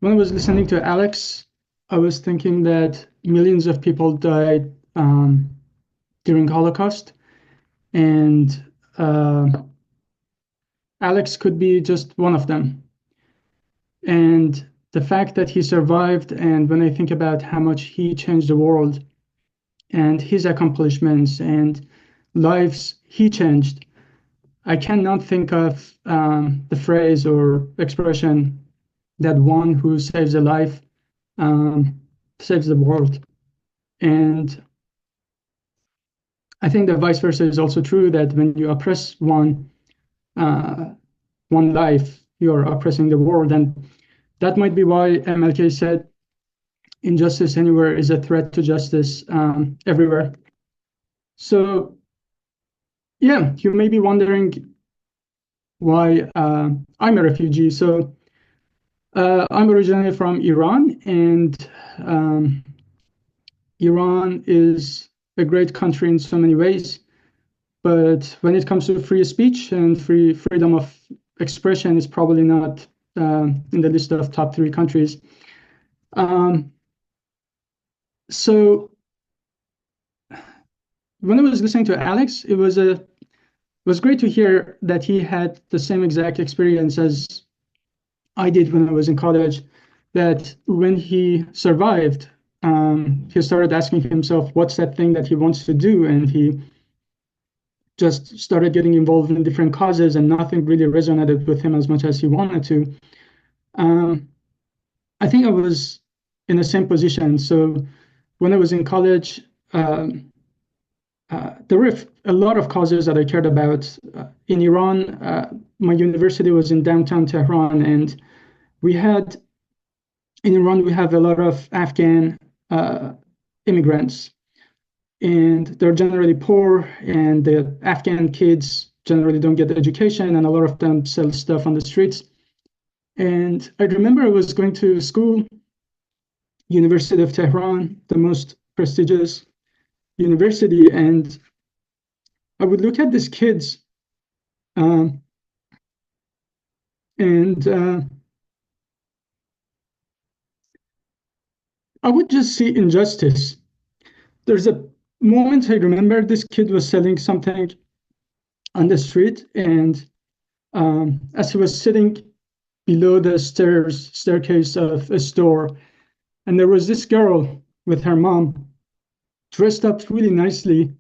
When I was listening to Alex, I was thinking that millions of people died during Holocaust, and uh, Alex could be just one of them. And the fact that he survived, and when I think about how much he changed the world and his accomplishments and lives he changed, I cannot think of the phrase or expression that one who saves a life um, saves the world. And I think the vice versa is also true, that when you oppress uh, one life, you're oppressing the world. And that might be why MLK said injustice anywhere is a threat to justice everywhere. So yeah, you may be wondering why I'm a refugee. So I'm originally from Iran, and um, Iran is a great country in so many ways. But when it comes to free speech and freedom of expression, it's probably not in the list of top three countries. Um, so when I was listening to Alex, it was great to hear that he had the same exact experience as I did when I was in college. That when he survived, he started asking himself, "What's that thing that he wants to do?" And he just started getting involved in different causes, and nothing really resonated with him as much as he wanted to. Um, I think I was in the same position. So when I was in college, there were a lot of causes that I cared about. In Iran, my university was in downtown Tehran, and we had in Iran we have a lot of Afghan uh, immigrants, and they're generally poor, and the Afghan kids generally don't get education, and a lot of them sell stuff on the streets. And I remember I was going to school, University of Tehran, the most prestigious university, and I would look at these kids, um, and I would just see injustice. There's a moment I remember this kid was selling something on the street, and as he was sitting below the staircase of a store, and there was this girl with her mom dressed up really nicely,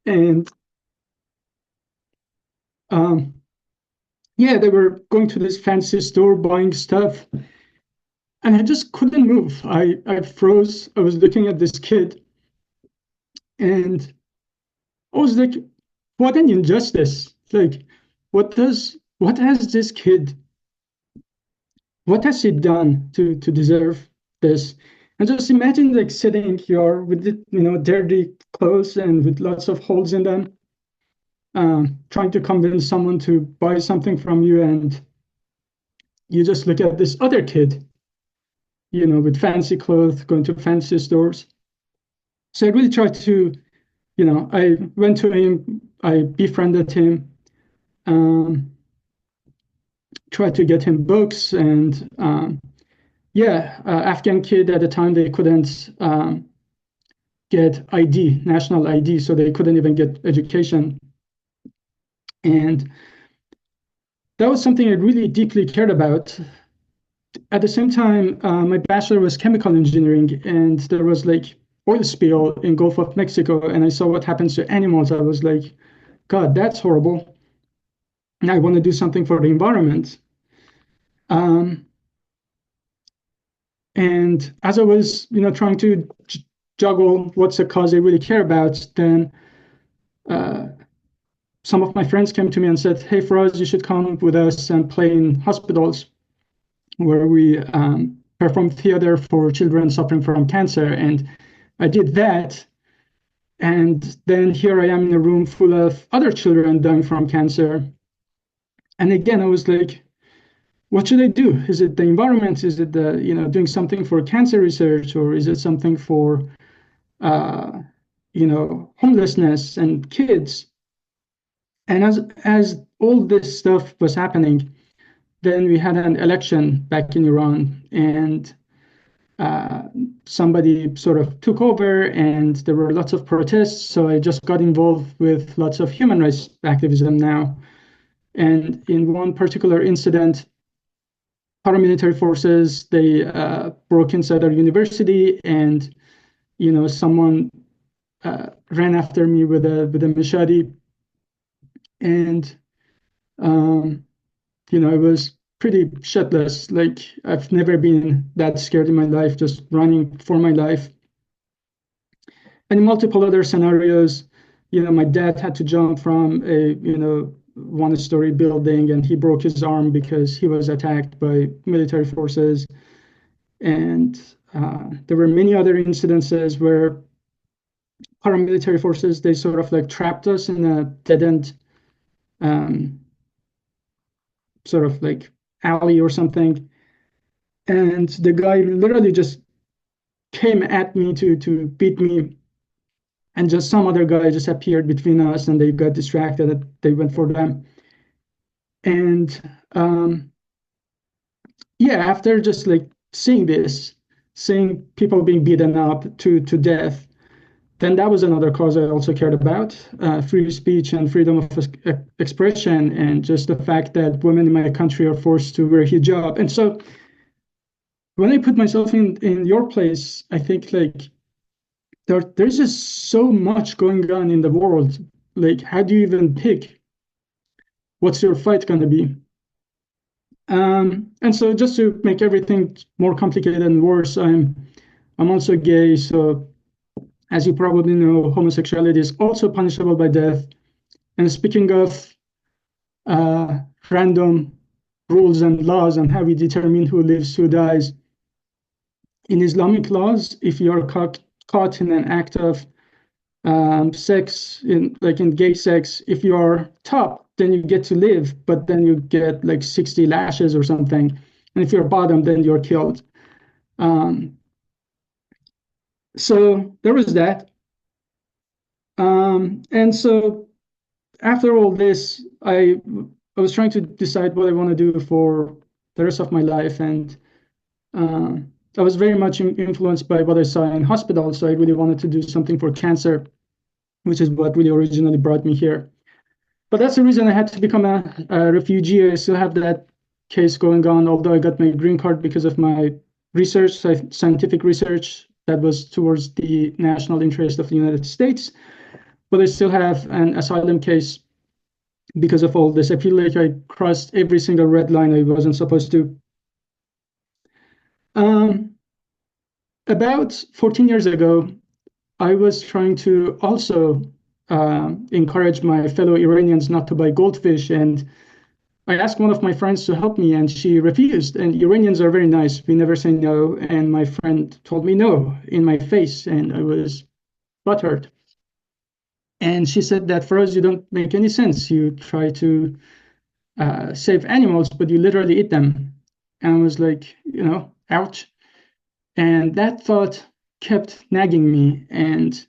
and um, yeah, they were going to this fancy store buying stuff, and I just couldn't move. I froze. I was looking at this kid, and I was like, what an injustice. Like, what has this kid, what has he done to deserve this? And just imagine like sitting here with the, dirty clothes and with lots of holes in them, trying to convince someone to buy something from you, and you just look at this other kid, with fancy clothes, going to fancy stores. So I really tried to, I went to him, I befriended him, um, tried to get him books, and yeah, Afghan kid at the time, they couldn't get ID, national ID, so they couldn't even get education. And that was something I really deeply cared about. At the same time, my bachelor was chemical engineering, and there was like oil spill in Gulf of Mexico, and I saw what happens to animals. I was like, God, that's horrible. And I want to do something for the environment. Um, and as I was, trying to juggle what's a cause I really care about, then uh, some of my friends came to me and said, "Hey, Faraz, you should come with us and play in hospitals where we perform theater for children suffering from cancer." And I did that. And then here I am in a room full of other children dying from cancer. And again, I was like, what should I do? Is it the environment? Is it the, doing something for cancer research, or is it something for, uh, homelessness and kids? And as all this stuff was happening, then we had an election back in Iran, and uh, somebody sort of took over, and there were lots of protests. So I just got involved with lots of human rights activism now. And in one particular incident, paramilitary forces, they broke inside our university, and someone ran after me with a machete, and um, I was pretty shitless. Like, I've never been that scared in my life, just running for my life. And in multiple other scenarios, my dad had to jump from a one-story building, and he broke his arm because he was attacked by military forces. And there were many other incidences where paramilitary forces, they sort of like trapped us in a dead-end um, sort of like alley or something. And the guy literally just came at me to beat me, and just some other guy just appeared between us, and they got distracted and they went for them. And yeah, after just like seeing this, seeing people being beaten up to death, then that was another cause I also cared about, free speech and freedom of expression, and just the fact that women in my country are forced to wear hijab. And so when I put myself in your place, I think like there's just so much going on in the world. Like, how do you even pick what's your fight going to be? And so just to make everything more complicated and worse, I'm also gay. So as you probably know, homosexuality is also punishable by death. And speaking of random rules and laws and how we determine who lives, who dies, in Islamic laws, if you are caught in an act of sex, in gay sex, if you are top, then you get to live, but then you get like 60 lashes or something. And if you're bottom, then you're killed. So there was that. And so after all this, I was trying to decide what I want to do for the rest of my life. And I was very much influenced by what I saw in hospitals. So I really wanted to do something for cancer, which is what really originally brought me here. But that's the reason I had to become a refugee. I still have that case going on, although I got my green card because of my research, scientific research that was towards the national interest of the United States. But I still have an asylum case because of all this. I feel like I crossed every single red line I wasn't supposed to. About 14 years ago, I was trying to also encourage my fellow Iranians not to buy goldfish. And I asked one of my friends to help me, and she refused. And Iranians are very nice. We never say no. And my friend told me no in my face, and I was butthurt. And she said that, Faraz, you don't make any sense. You try to save animals, but you literally eat them. And I was like, ouch. And that thought kept nagging me. And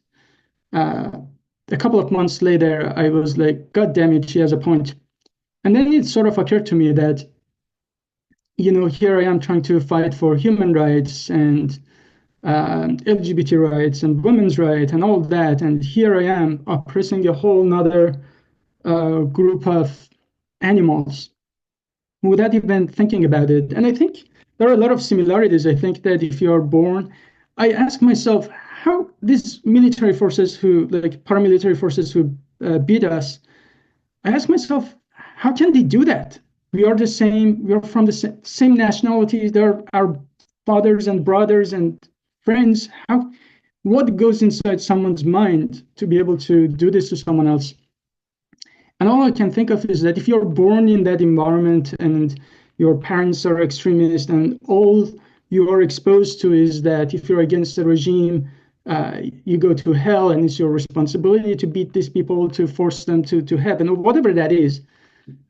a couple of months later, I was like, God damn it, she has a point. And then it sort of occurred to me that, here I am trying to fight for human rights and LGBT rights and women's rights and all that. And here I am oppressing a whole nother group of animals without even thinking about it. And I think there are a lot of similarities. I think that if you are born, I ask myself how these military forces like paramilitary forces who beat us, I ask myself, how can they do that? We are the same, we are from the same nationalities, they're our fathers and brothers and friends. What goes inside someone's mind to be able to do this to someone else? And all I can think of is that if you're born in that environment and your parents are extremists, and all you are exposed to is that if you're against the regime, you go to hell, and it's your responsibility to beat these people, to force them to heaven, or whatever that is.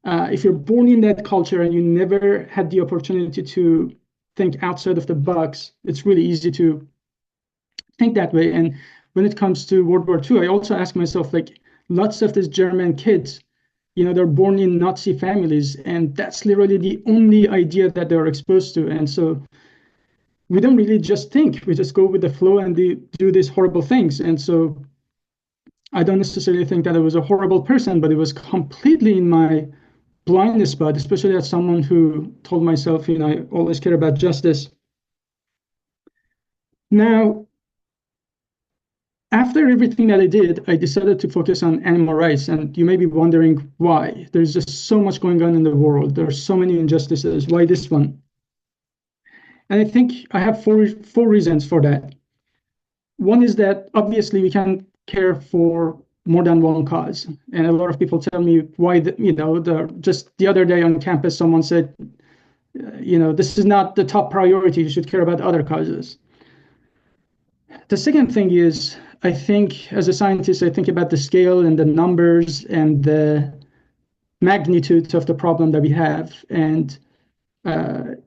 If you're born in that culture and you never had the opportunity to think outside of the box, it's really easy to think that way. And when it comes to World War II, I also ask myself, like, lots of these German kids, they're born in Nazi families, and that's literally the only idea that they're exposed to. And so we don't really just think, we just go with the flow and do these horrible things. And so I don't necessarily think that I was a horrible person, but it was completely in my blind spot, especially as someone who told myself, I always care about justice. Now, after everything that I did, I decided to focus on animal rights. And you may be wondering why. There's just so much going on in the world. There are so many injustices. Why this one? And I think I have four reasons for that. One is that obviously we can care for more than one cause. And a lot of people tell me why, just the other day on campus, someone said, this is not the top priority. You should care about other causes. The second thing is, I think as a scientist, I think about the scale and the numbers and the magnitude of the problem that we have. And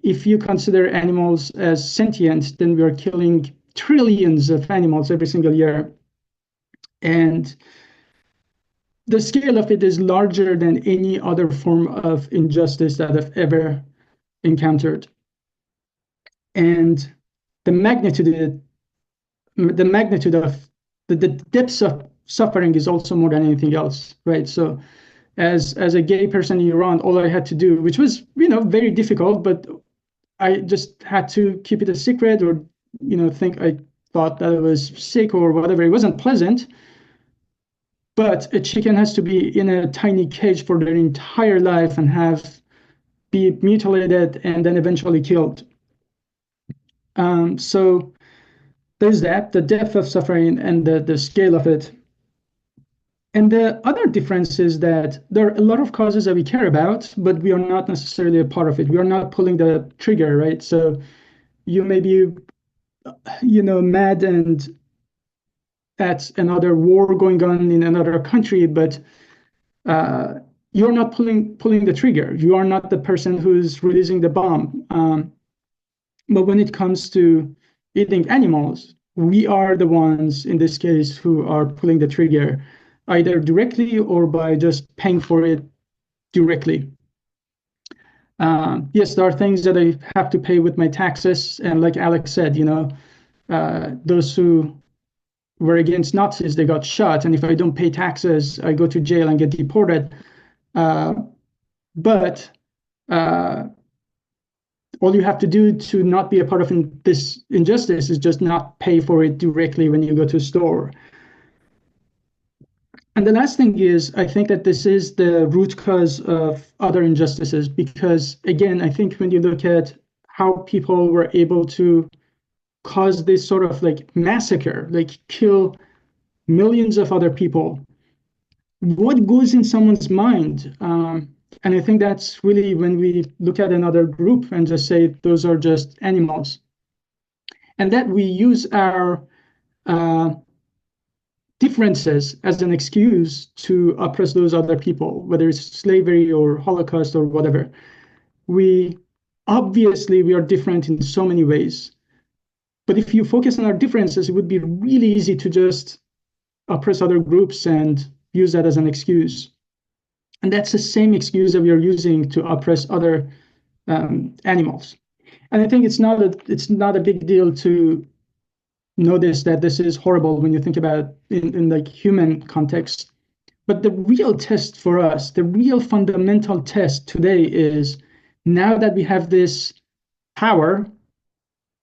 if you consider animals as sentient, then we are killing trillions of animals every single year. And the scale of it is larger than any other form of injustice that I've ever encountered. And the magnitude of the depths of suffering is also more than anything else, right? So as a gay person in Iran, all I had to do, which was, very difficult, but I just had to keep it a secret, or, I thought that I was sick or whatever. It wasn't pleasant, but a chicken has to be in a tiny cage for their entire life and be mutilated and then eventually killed. So there's that, the depth of suffering and the scale of it. And the other difference is that there are a lot of causes that we care about, but we are not necessarily a part of it. We are not pulling the trigger, right? So you may be, mad and at another war going on in another country, but you're not pulling the trigger. You are not the person who's releasing the bomb. But when it comes to eating animals, we are the ones in this case who are pulling the trigger, either directly or by just paying for it directly. Yes, there are things that I have to pay with my taxes. And like Alex said, those who were against Nazis, they got shot. And if I don't pay taxes, I go to jail and get deported. But all you have to do to not be a part of this injustice is just not pay for it directly when you go to a store. And the last thing is, I think that this is the root cause of other injustices, because again, I think when you look at how people were able to cause this sort of like massacre, like kill millions of other people, what goes in someone's mind? And I think that's really when we look at another group and just say those are just animals, and that we use our differences as an excuse to oppress those other people, whether it's slavery or Holocaust or whatever. We are different in so many ways. But if you focus on our differences, it would be really easy to just oppress other groups and use that as an excuse. And that's the same excuse that we are using to oppress other animals. And I think it's not a big deal to notice that this is horrible when you think about in like human context. But the real test for us, the real fundamental test today is, now that we have this power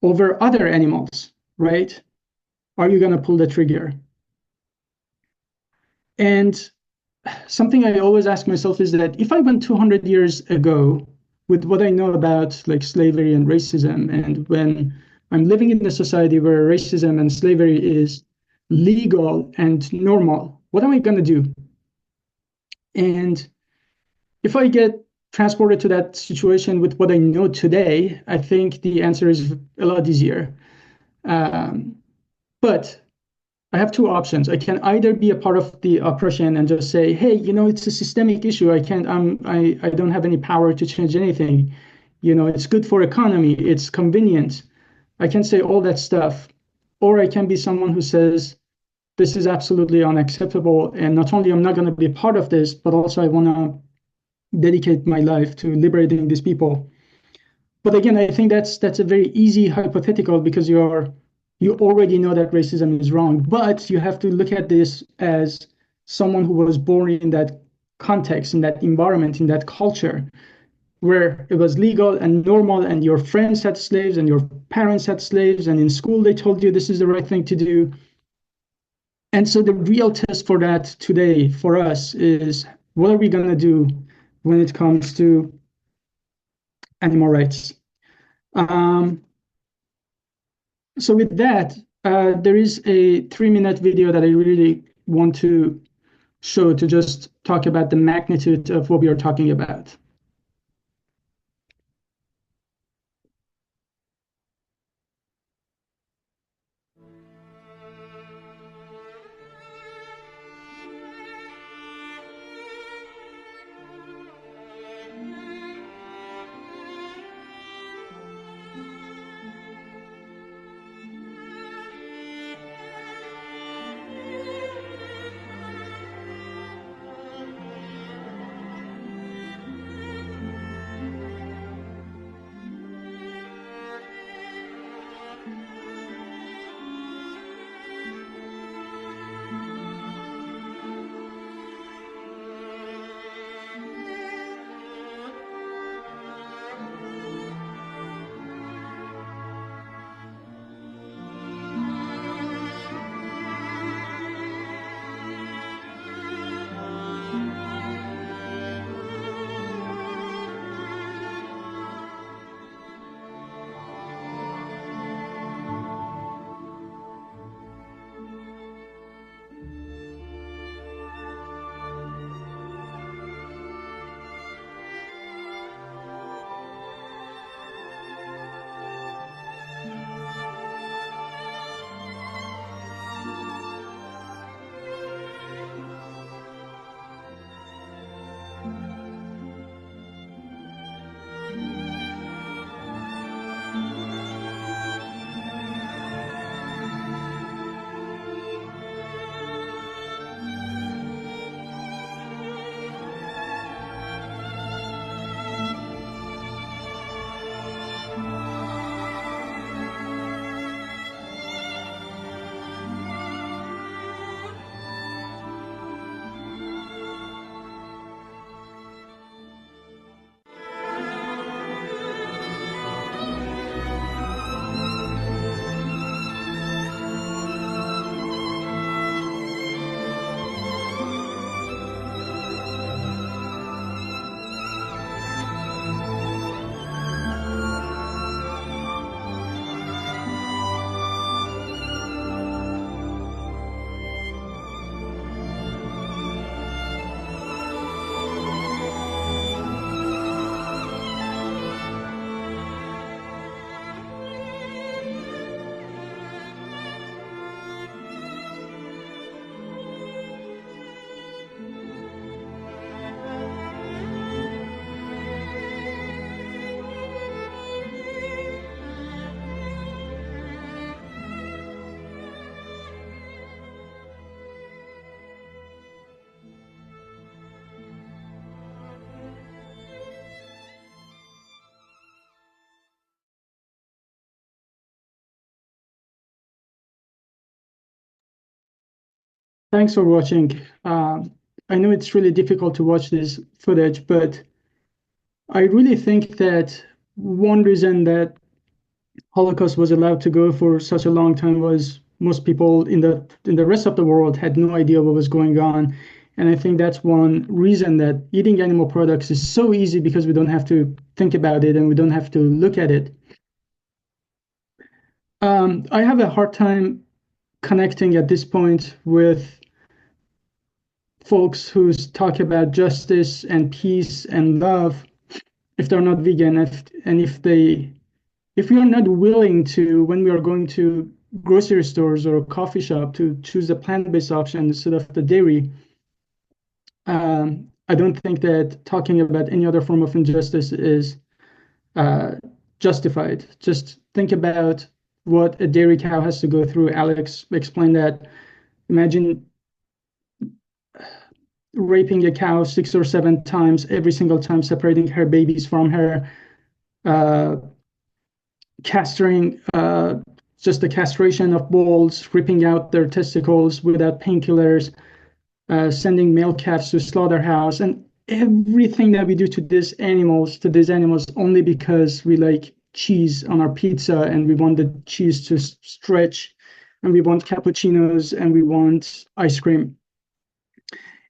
over other animals, right? Are you going to pull the trigger? And something I always ask myself is that if I went 200 years ago with what I know about like slavery and racism, and when I'm living in a society where racism and slavery is legal and normal, what am I going to do? And if I get transported to that situation with what I know today, I think the answer is a lot easier. But I have two options. I can either be a part of the oppression and just say, hey, it's a systemic issue. I don't have any power to change anything. It's good for economy. It's convenient. I can say all that stuff. Or I can be someone who says, this is absolutely unacceptable. And not only I'm not going to be part of this, but also I want to dedicate my life to liberating these people. But again, I think that's a very easy hypothetical because you already know that racism is wrong, but you have to look at this as someone who was born in that context, in that environment, in that culture where it was legal and normal, and your friends had slaves and your parents had slaves, and in school they told you this is the right thing to do. And so the real test for that today for us is, what are we going to do when it comes to animal rights? Um, so with that, there is a 3-minute video that I really want to show to just talk about the magnitude of what we are talking about. Thanks for watching. I know it's really difficult to watch this footage, but I really think that one reason that Holocaust was allowed to go for such a long time was most people in the rest of the world had no idea what was going on. And I think that's one reason that eating animal products is so easy, because we don't have to think about it and we don't have to look at it. I have a hard time connecting at this point with folks who talk about justice and peace and love if they're not vegan, and if we are not willing to, when we are going to grocery stores or a coffee shop, to choose a plant-based option instead of the dairy. I don't think that talking about any other form of injustice is justified. Just think about what a dairy cow has to go through. Alex explained that Imagine raping a cow 6 or 7 times, every single time separating her babies from her, uh, castrating, just the castration of bulls, ripping out their testicles without painkillers, sending male calves to slaughterhouse, and everything that we do to these animals only because we like cheese on our pizza and we want the cheese to stretch, and we want cappuccinos and we want ice cream.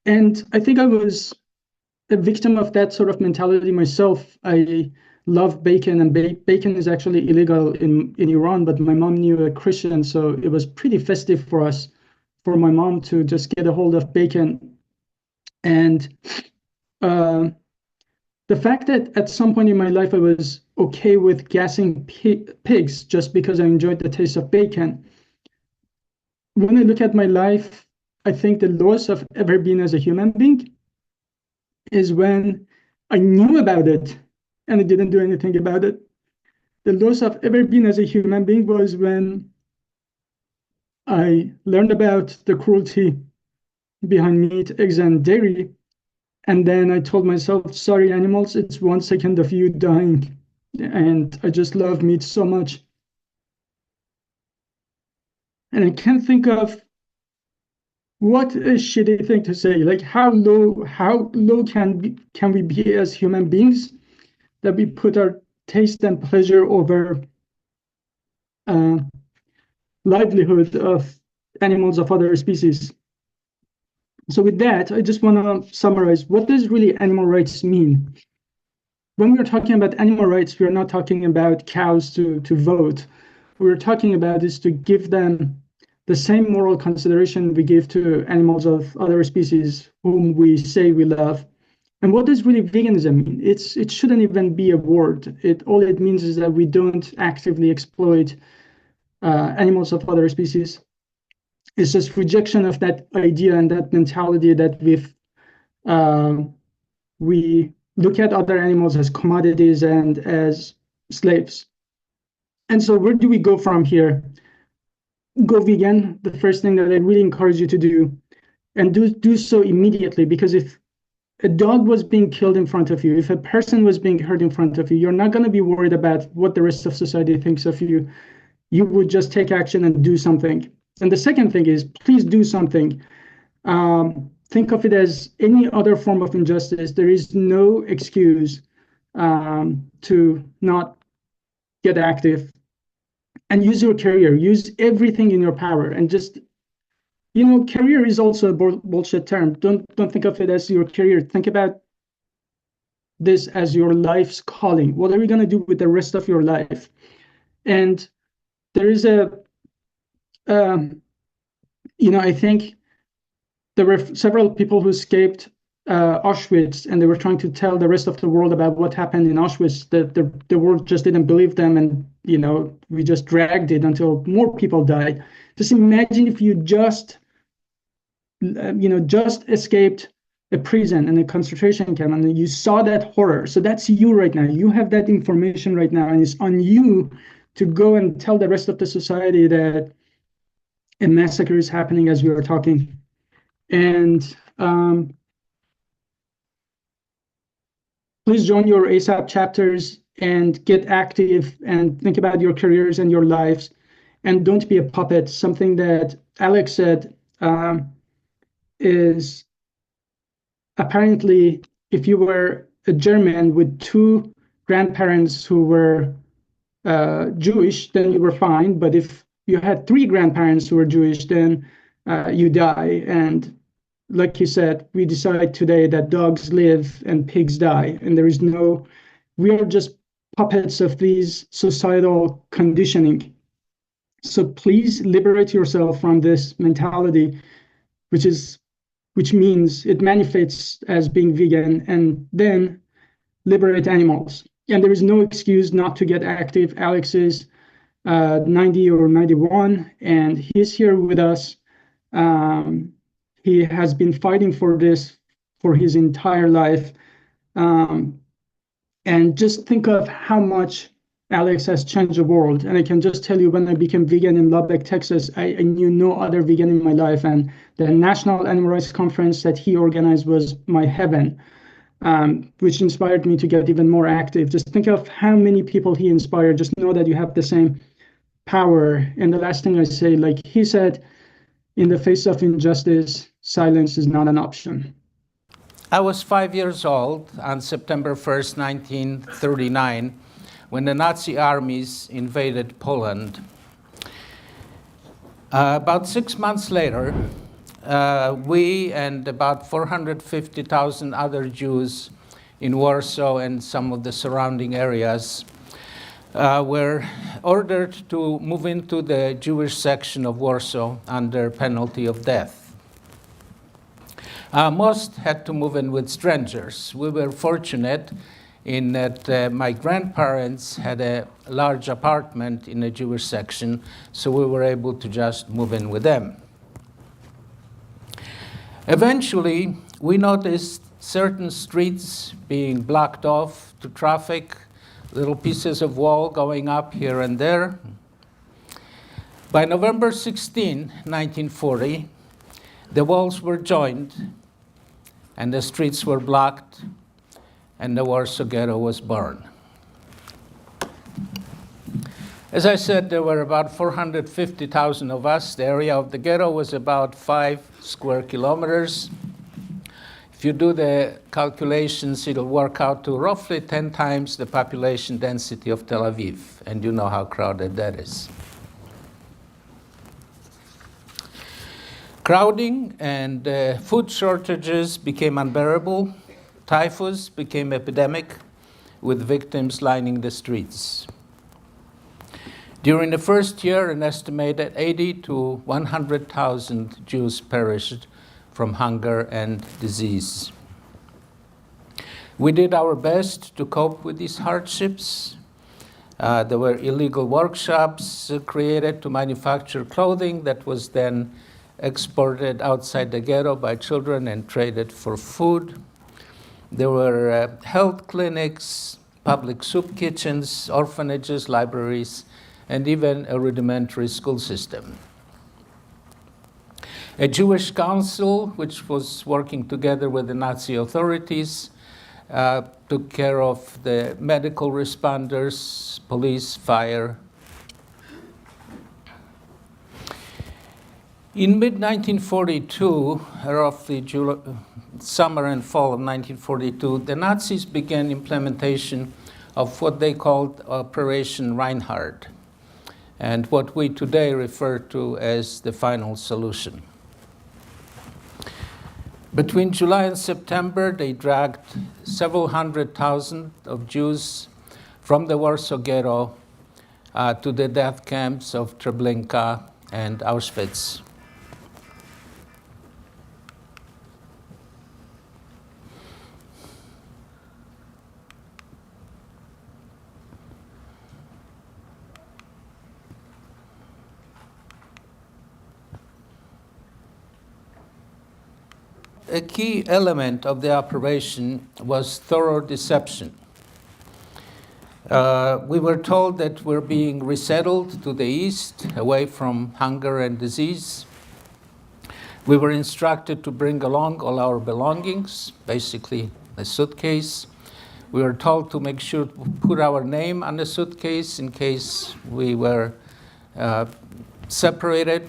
And I think I was a victim of that sort of mentality myself. I love bacon, and bacon is actually illegal in Iran, but my mom knew a Christian, so it was pretty festive for us, for my mom to just get a hold of bacon. And uh, the fact that at some point in my life I was okay with gassing pigs just because I enjoyed the taste of bacon. When I look at my life, I think the lowest I've ever been as a human being is when I knew about it and I didn't do anything about it. The lowest I've ever been as a human being was when I learned about the cruelty behind meat, eggs, and dairy. And then I told myself, sorry, animals, it's 1 second of you dying. And I just love meat so much. And I can't think of what a shitty thing to say. Like how low can we be as human beings that we put our taste and pleasure over uh, livelihood of animals of other species. So with that, I just want to summarize, what does really animal rights mean? When we're talking about animal rights, we're not talking about cows to vote. What we're talking about is to give them the same moral consideration we give to animals of other species whom we say we love. And what does really veganism mean? It shouldn't even be a word. All it means is that we don't actively exploit animals of other species. It's just rejection of that idea and that mentality that we look at other animals as commodities and as slaves. And so where do we go from here? Go vegan, the first thing that I really encourage you to do, and do so immediately, because if a dog was being killed in front of you, if a person was being hurt in front of you, you're not going to be worried about what the rest of society thinks of you. You would just take action and do something. And the second thing is, please do something. Think of it as any other form of injustice. There is no excuse to not get active, and use your career, use everything in your power, and just, career is also a bullshit term. Don't think of it as your career. Think about this as your life's calling. What are you going to do with the rest of your life? And there is I think there were several people who escaped Auschwitz, and they were trying to tell the rest of the world about what happened in Auschwitz. The world just didn't believe them, and we just dragged it until more people died. Just imagine if you just escaped a prison and a concentration camp, and you saw that horror. So that's you right now. You have that information right now, and it's on you to go and tell the rest of the society that a massacre is happening as we are talking. And please join your ASAP chapters and get active and think about your careers and your lives, and don't be a puppet. Something that Alex said is, apparently, if you were a German with two grandparents who were Jewish, then you were fine. But if you had three grandparents who were Jewish, then you die. And like you said, we decide today that dogs live and pigs die, and we are just puppets of these societal conditioning. So please liberate yourself from this mentality, which means it manifests as being vegan, and then liberate animals. And there is no excuse not to get active. Alex is 90 or 91, and he's here with us. He has been fighting for this for his entire life. And just think of how much Alex has changed the world. And I can just tell you, when I became vegan in Lubbock, Texas, I knew no other vegan in my life. And the National Animal Rights Conference that he organized was my heaven, which inspired me to get even more active. Just think of how many people he inspired. Just know that you have the same power. And the last thing I say, like he said, in the face of injustice, silence is not an option. I was 5 years old on September 1st, 1939, when the Nazi armies invaded Poland. About 6 months later, we and about 450,000 other Jews in Warsaw and some of the surrounding areas were ordered to move into the Jewish section of Warsaw under penalty of death. Most had to move in with strangers. We were fortunate in that my grandparents had a large apartment in the Jewish section, so we were able to just move in with them. Eventually, we noticed certain streets being blocked off to traffic, little pieces of wall going up here and there. By November 16, 1940, the walls were joined and the streets were blocked and the Warsaw Ghetto was burned. As I said, there were about 450,000 of us. The area of the ghetto was about 5 square kilometers. If you do the calculations, it'll work out to roughly 10 times the population density of Tel Aviv, and you know how crowded that is. Crowding and food shortages became unbearable. Typhus became epidemic, with victims lining the streets. During the first year, an estimated 80 to 100,000 Jews perished from hunger and disease. We did our best to cope with these hardships. There were illegal workshops created to manufacture clothing that was then exported outside the ghetto by children and traded for food. There were health clinics, public soup kitchens, orphanages, libraries, and even a rudimentary school system. A Jewish council, which was working together with the Nazi authorities, took care of the medical responders, police, fire. In mid-1942, roughly summer and fall of 1942, the Nazis began implementation of what they called Operation Reinhardt, and what we today refer to as the final solution. Between July and September, they dragged several 100,000 of Jews from the Warsaw Ghetto to the death camps of Treblinka and Auschwitz. A key element of the operation was thorough deception. We were told that we're being resettled to the east, away from hunger and disease. We were instructed to bring along all our belongings, basically a suitcase. We were told to make sure to put our name on the suitcase in case we were separated.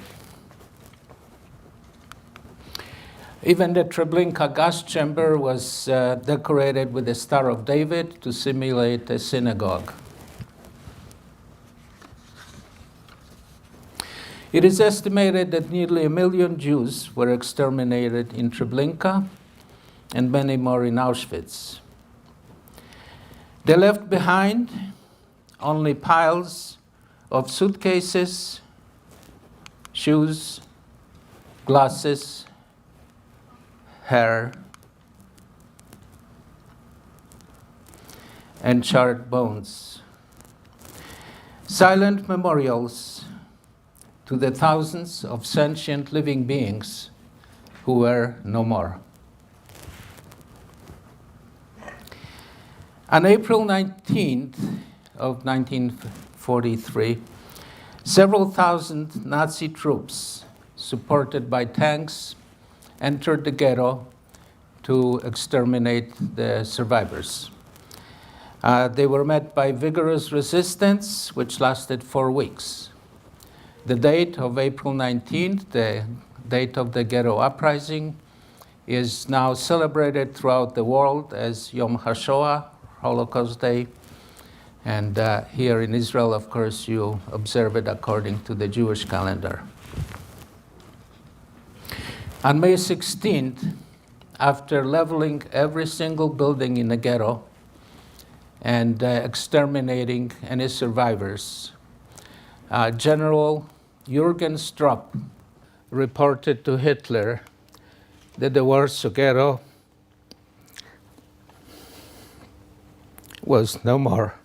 Even the Treblinka gas chamber was decorated with the Star of David to simulate a synagogue. It is estimated that nearly 1 million Jews were exterminated in Treblinka and many more in Auschwitz. They left behind only piles of suitcases, shoes, glasses, hair, and charred bones. Silent memorials to the thousands of sentient living beings who were no more. On April 19th of 1943, several thousand Nazi troops, supported by tanks, entered the ghetto to exterminate the survivors. They were met by vigorous resistance, which lasted 4 weeks. The date of April 19th, the date of the ghetto uprising, is now celebrated throughout the world as Yom HaShoah, Holocaust Day. And here in Israel, of course, you observe it according to the Jewish calendar. On May 16th, after leveling every single building in the ghetto and exterminating any survivors, General Jürgen Stroop reported to Hitler that the Warsaw ghetto was no more.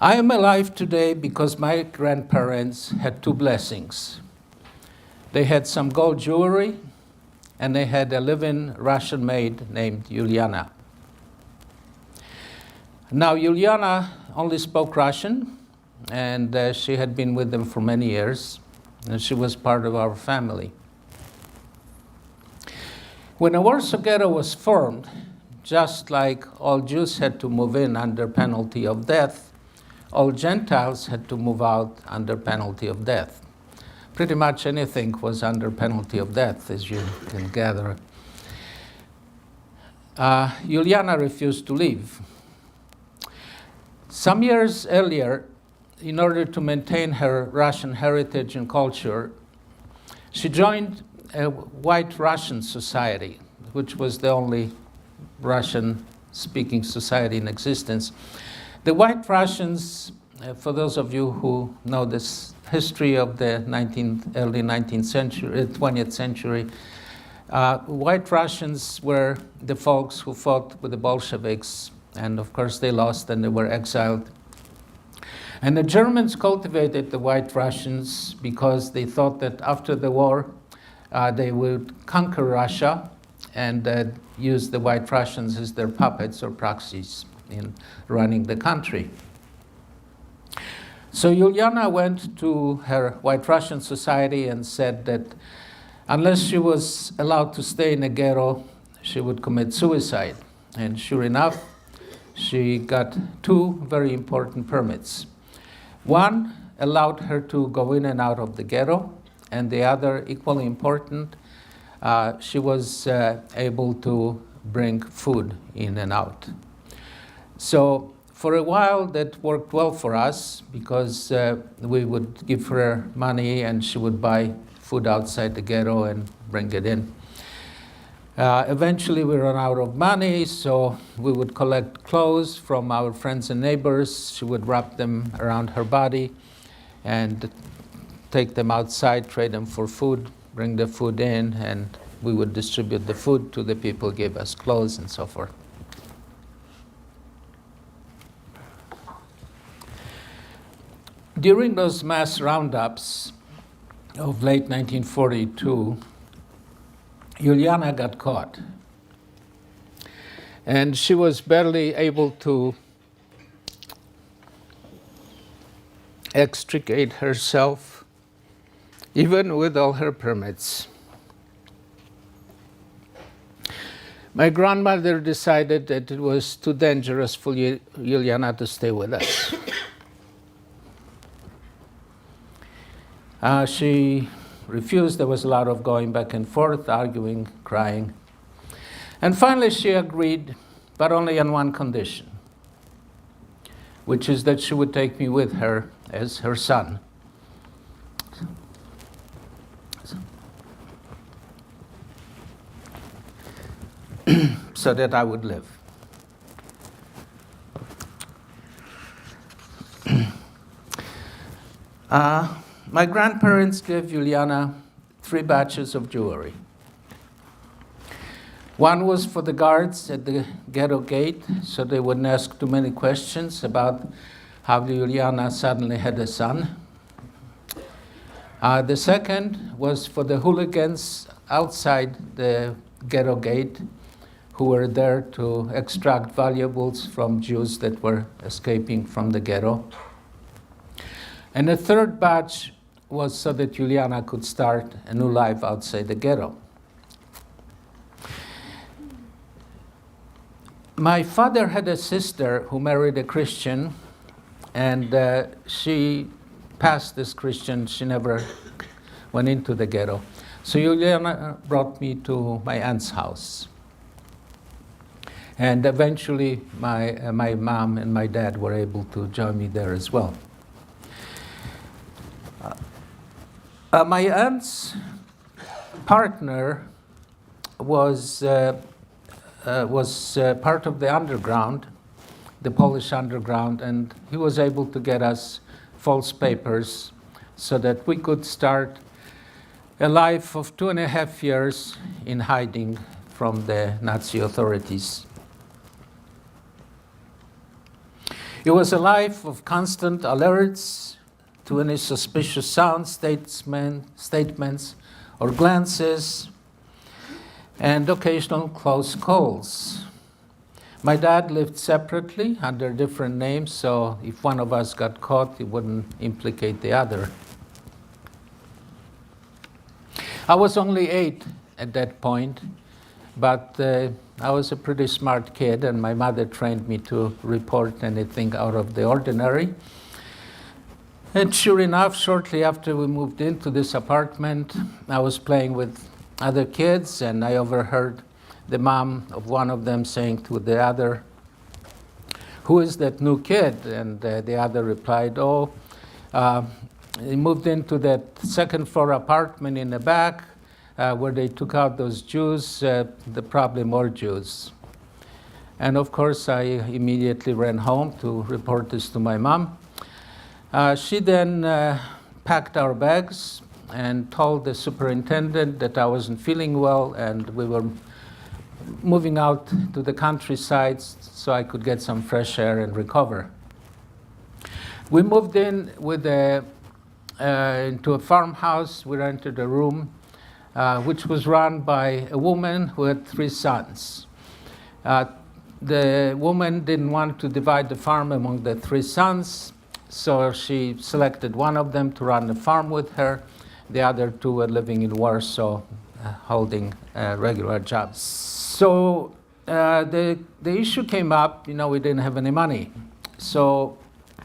I am alive today because my grandparents had 2 blessings. They had some gold jewelry, and they had a live-in Russian maid named Yuliana. Now, Yuliana only spoke Russian, and she had been with them for many years, and she was part of our family. When the Warsaw Ghetto was formed, just like all Jews had to move in under penalty of death, all Gentiles had to move out under penalty of death. Pretty much anything was under penalty of death, as you can gather. Yuliana refused to leave. Some years earlier, in order to maintain her Russian heritage and culture, she joined a white Russian society, which was the only Russian-speaking society in existence. The White Russians, for those of you who know this history of the early 19th century, 20th century, White Russians were the folks who fought with the Bolsheviks, and of course they lost and they were exiled. And the Germans cultivated the White Russians because they thought that after the war they would conquer Russia and use the White Russians as their puppets or proxies in running the country. So Yuliana went to her White Russian society and said that unless she was allowed to stay in a ghetto, she would commit suicide. And sure enough, she got 2 very important permits. One allowed her to go in and out of the ghetto, and the other, equally important, she was able to bring food in and out. So for a while that worked well for us because we would give her money and she would buy food outside the ghetto and bring it in. Eventually we ran out of money, so we would collect clothes from our friends and neighbors. She would wrap them around her body and take them outside, trade them for food, bring the food in, and we would distribute the food to the people, give us clothes and so forth. During those mass roundups of late 1942, Yuliana got caught. And she was barely able to extricate herself, even with all her permits. My grandmother decided that it was too dangerous for Yuliana to stay with us. She refused. There was a lot of going back and forth, arguing, crying. And finally she agreed, but only on one condition, which is that she would take me with her as her son. So that I would live. My grandparents gave Yuliana 3 batches of jewelry. One was for the guards at the ghetto gate, so they wouldn't ask too many questions about how Yuliana suddenly had a son. The second was for the hooligans outside the ghetto gate who were there to extract valuables from Jews that were escaping from the ghetto. And the third batch was so that Juliana could start a new life outside the ghetto. My father had a sister who married a Christian, and she passed as Christian. She never went into the ghetto. So Juliana brought me to my aunt's house. And eventually my mom and my dad were able to join me there as well. My aunt's partner was part of the underground, the Polish underground, and he was able to get us false papers so that we could start a life of 2.5 years in hiding from the Nazi authorities. It was a life of constant alerts to any suspicious sounds, statements, or glances, and occasional close calls. My dad lived separately under different names, so if one of us got caught, it wouldn't implicate the other. I was only 8 at that point, but I was a pretty smart kid, and my mother trained me to report anything out of the ordinary. And sure enough, shortly after we moved into this apartment, I was playing with other kids, and I overheard the mom of one of them saying to the other, "Who is that new kid?" And the other replied, "Oh, he moved into that second-floor apartment in the back where they took out those Jews, probably more Jews." And of course, I immediately ran home to report this to my mom. She then packed our bags and told the superintendent that I wasn't feeling well and we were moving out to the countryside so I could get some fresh air and recover. We moved in with into a farmhouse. We rented a room which was run by a woman who had 3 sons. The woman didn't want to divide the farm among the 3 sons, so she selected one of them to run the farm with her. The other 2 were living in Warsaw, holding regular jobs. So the issue came up, we didn't have any money. So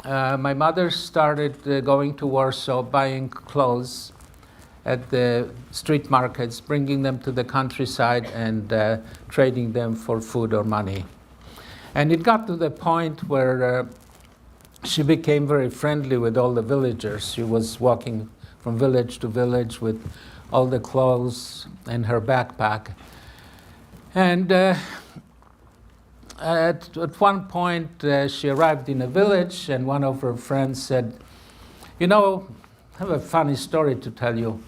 my mother started going to Warsaw, buying clothes at the street markets, bringing them to the countryside and trading them for food or money. And it got to the point where she became very friendly with all the villagers. She was walking from village to village with all the clothes in her backpack. And at one point, she arrived in a village, and one of her friends said, "I have a funny story to tell you.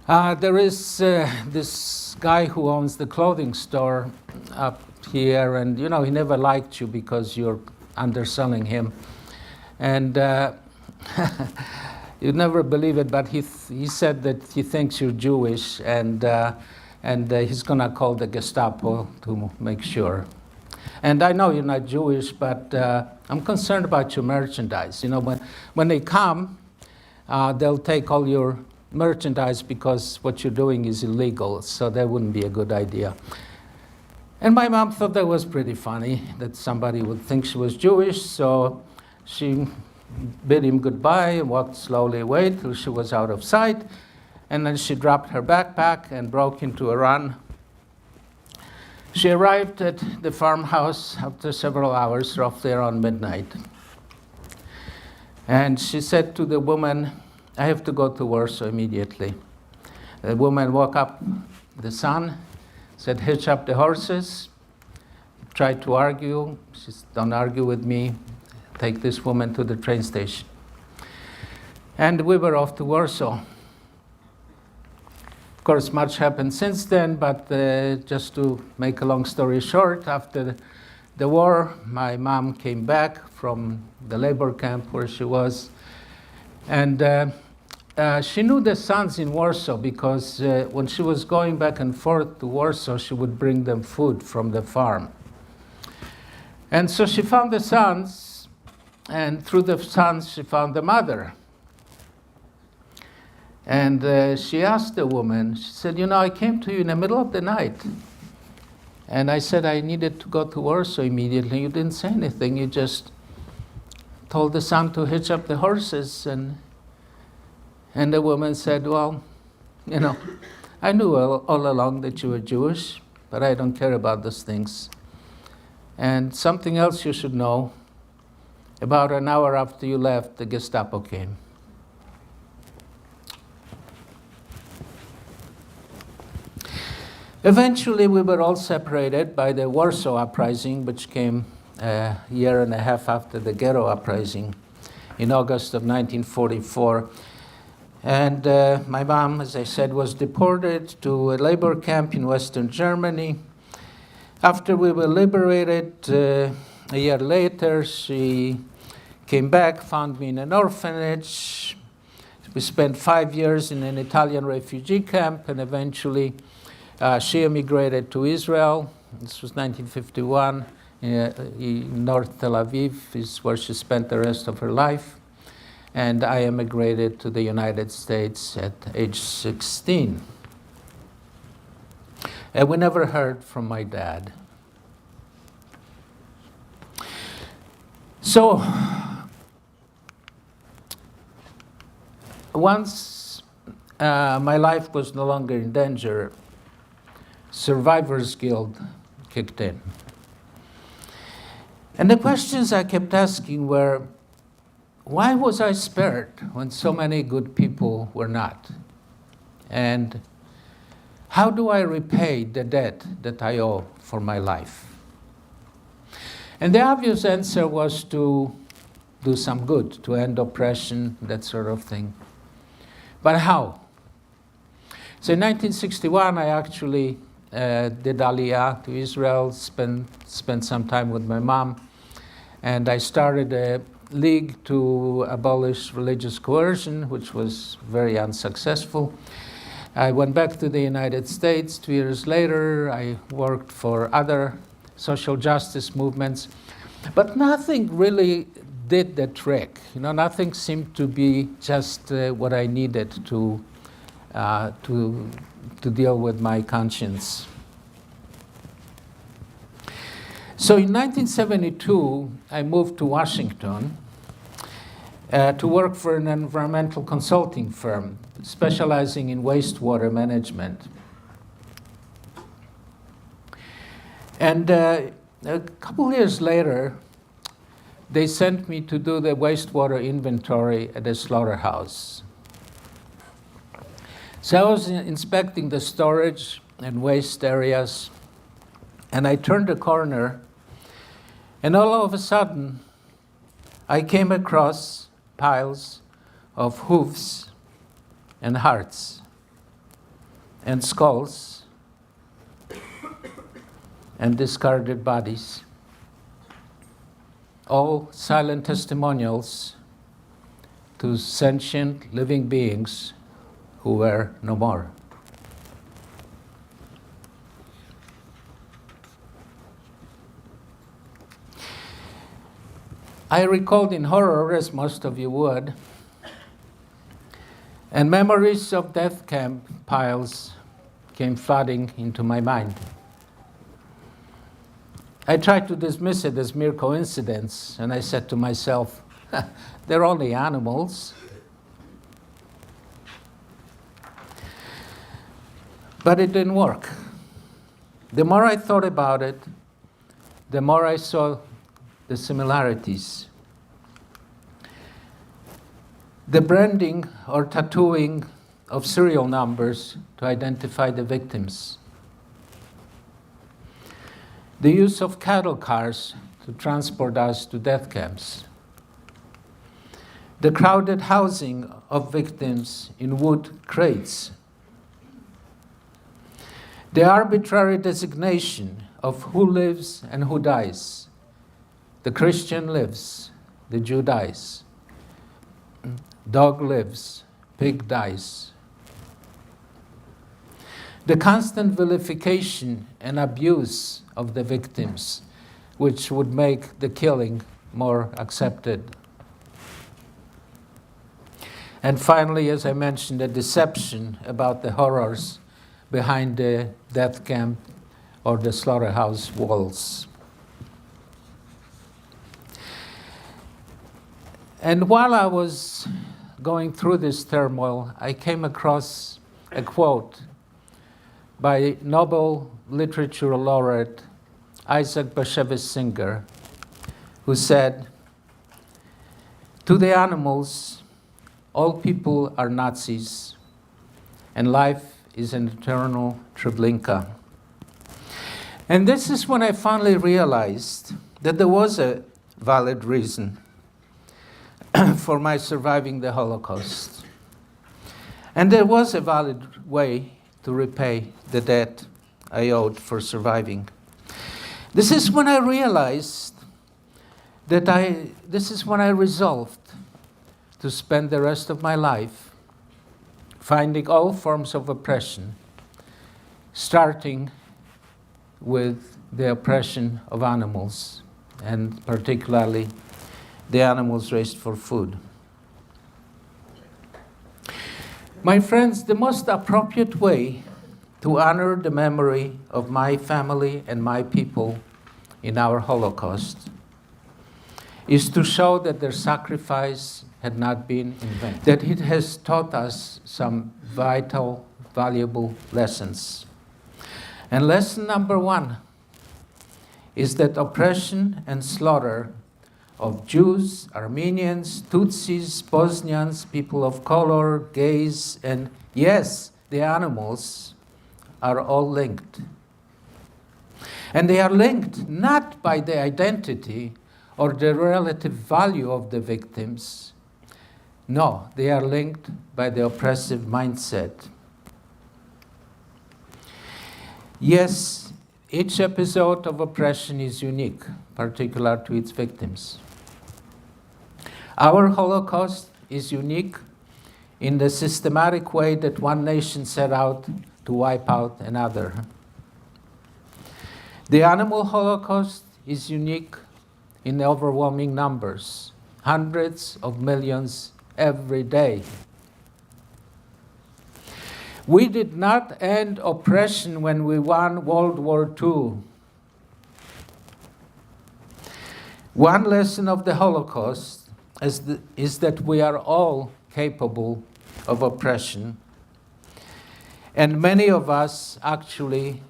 There is this guy who owns the clothing store up here, and he never liked you because you're underselling him. And you'd never believe it, but he said that he thinks you're Jewish, and he's going to call the Gestapo to make sure. And I know you're not Jewish, but I'm concerned about your merchandise. When they come, they'll take all your merchandise because what you're doing is illegal, so that wouldn't be a good idea." And my mom thought that was pretty funny, that somebody would think she was Jewish, so she bid him goodbye and walked slowly away till she was out of sight, and then she dropped her backpack and broke into a run. She arrived at the farmhouse after several hours, roughly around midnight. And she said to the woman, "I have to go to Warsaw immediately." The woman woke up the son, said, "Hitch up the horses." He tried to argue. She said, "Don't argue with me. Take this woman to the train station." And we were off to Warsaw. Of course, much happened since then, but just to make a long story short, after the war, my mom came back from the labor camp where she was, and she knew the sons in Warsaw because when she was going back and forth to Warsaw, she would bring them food from the farm. And so she found the sons, and through the sons, she found the mother. And she asked the woman, she said, you know, I came to you in the middle of the night. And I said I needed to go to Warsaw immediately. You didn't say anything. You just told the son to hitch up the horses. And the woman said, well, you know, I knew all along that you were Jewish, but I don't care about those things. And something else you should know, about an hour after you left, the Gestapo came. Eventually, we were all separated by the Warsaw Uprising, which came a year and a half after the Ghetto Uprising in August of 1944. And my mom, as I said, was deported to a labor camp in Western Germany. After we were liberated, a year later, she came back, found me in an orphanage. We spent 5 years in an Italian refugee camp, and eventually she emigrated to Israel. This was 1951. In North Tel Aviv is where she spent the rest of her life. And I emigrated to the United States at age 16. And we never heard from my dad. So, once my life was no longer in danger, Survivor's Guild kicked in. And the questions I kept asking were, why was I spared when so many good people were not? And how do I repay the debt that I owe for my life? And the obvious answer was to do some good, to end oppression, that sort of thing. But how? So in 1961, I actually did Aliyah to Israel, spent some time with my mom, and I started a league to abolish religious coercion, which was very unsuccessful. I went back to the United States 2 years later. I worked for other social justice movements, but nothing really did the trick. You know, nothing seemed to be just what I needed to deal with my conscience. So in 1972, I moved to Washington to work for an environmental consulting firm specializing in wastewater management. And a couple years later, they sent me to do the wastewater inventory at a slaughterhouse. So I was inspecting the storage and waste areas, and I turned a corner, and all of a sudden, I came across piles of hooves and hearts and skulls and discarded bodies, all silent testimonials to sentient living beings who were no more. I recalled in horror, as most of you would, and memories of death camp piles came flooding into my mind. I tried to dismiss it as mere coincidence, and I said to myself, they're only animals. But it didn't work. The more I thought about it, the more I saw the similarities. The branding or tattooing of serial numbers to identify the victims. The use of cattle cars to transport us to death camps. The crowded housing of victims in wood crates. The arbitrary designation of who lives and who dies. The Christian lives, the Jew dies. Dog lives, pig dies. The constant vilification and abuse of the victims, which would make the killing more accepted. And finally, as I mentioned, the deception about the horrors behind the death camp or the slaughterhouse walls. And while I was going through this turmoil, I came across a quote by Nobel Literature Laureate Isaac Bashevis Singer, who said, "To the animals, all people are Nazis, and life is an eternal Treblinka." And this is when I finally realized that there was a valid reason for my surviving the Holocaust. And there was a valid way to repay the debt I owed for surviving. This is when I realized that this is when I resolved to spend the rest of my life finding all forms of oppression, starting with the oppression of animals, and particularly the animals raised for food. My friends, the most appropriate way to honor the memory of my family and my people in our Holocaust is to show that their sacrifice had not been in vain, that it has taught us some vital, valuable lessons. And lesson number one is that oppression and slaughter of Jews, Armenians, Tutsis, Bosnians, people of color, gays, and yes, the animals are all linked. And they are linked not by the identity or the relative value of the victims. No, they are linked by the oppressive mindset. Yes, each episode of oppression is unique, particular to its victims. Our Holocaust is unique in the systematic way that one nation set out to wipe out another. The animal Holocaust is unique in overwhelming numbers, hundreds of millions every day. We did not end oppression when we won World War II. One lesson of the Holocaust is that we are all capable of oppression. And many of us actually,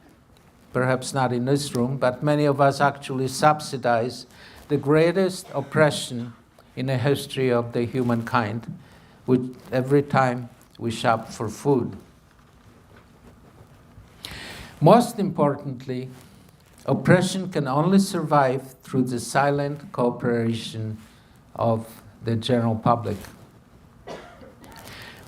perhaps not in this room, but many of us actually subsidize the greatest oppression in the history of the humankind, which every time we shop for food. Most importantly, oppression can only survive through the silent cooperation of the general public.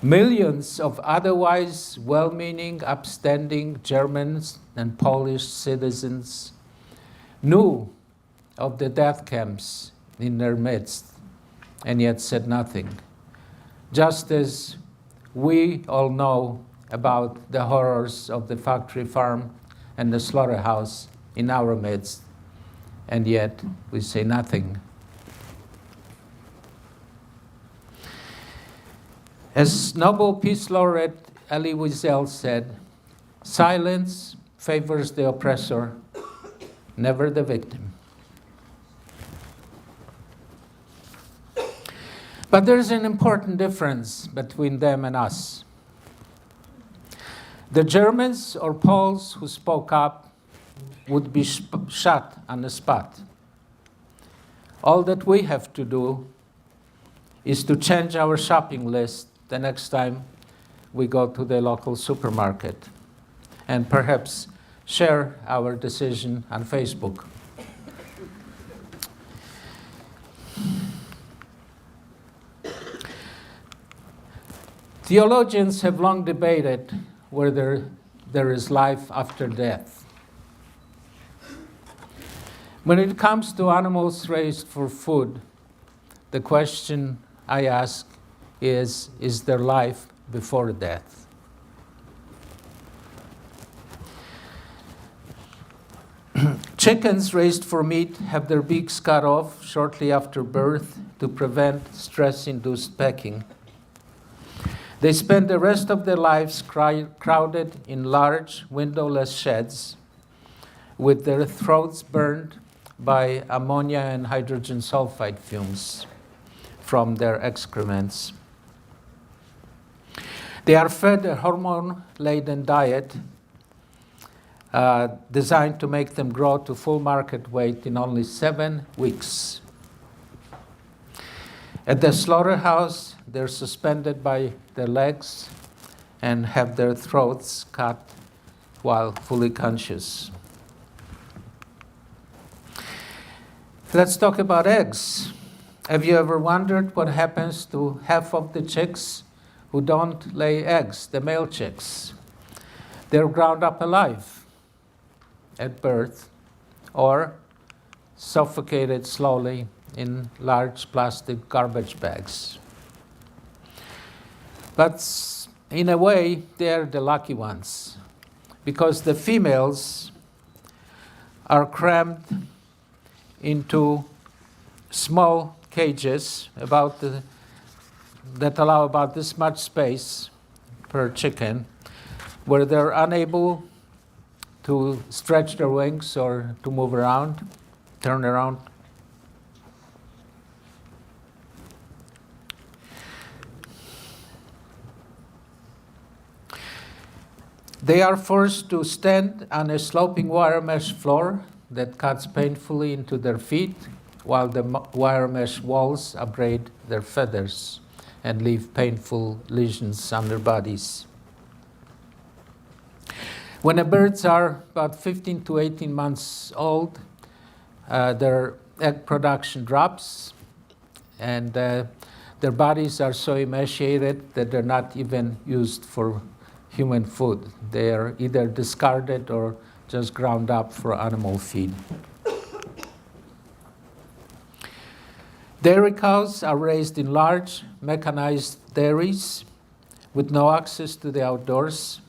Millions of otherwise well-meaning, upstanding Germans and Polish citizens knew of the death camps in their midst and yet said nothing. Just as we all know about the horrors of the factory farm and the slaughterhouse in our midst, and yet we say nothing. As Nobel Peace Laureate Elie Wiesel said, silence favors the oppressor, never the victim. But there's an important difference between them and us. The Germans or Poles who spoke up would be shot on the spot. All that we have to do is to change our shopping list the next time we go to the local supermarket, and perhaps share our decision on Facebook. Theologians have long debated whether there is life after death. When it comes to animals raised for food, the question I ask is there life before death. Chickens raised for meat have their beaks cut off shortly after birth to prevent stress-induced pecking. They spend the rest of their lives crowded in large, windowless sheds with their throats burned by ammonia and hydrogen sulfide fumes from their excrements. They are fed a hormone-laden diet designed to make them grow to full market weight in only 7 weeks. At the slaughterhouse, they're suspended by their legs and have their throats cut while fully conscious. Let's talk about eggs. Have you ever wondered what happens to half of the chicks who don't lay eggs, the male chicks? They're ground up alive at birth or suffocated slowly in large plastic garbage bags. But in a way, they're the lucky ones because the females are crammed into small cages that allow about this much space per chicken, where they're unable to stretch their wings or to move around, turn around. They are forced to stand on a sloping wire mesh floor that cuts painfully into their feet, while the wire mesh walls abrade their feathers and leave painful lesions on their bodies. When the birds are about 15 to 18 months old, their egg production drops, and their bodies are so emaciated that they're not even used for human food. They are either discarded or just ground up for animal feed. Dairy cows are raised in large, mechanized dairies with no access to the outdoors.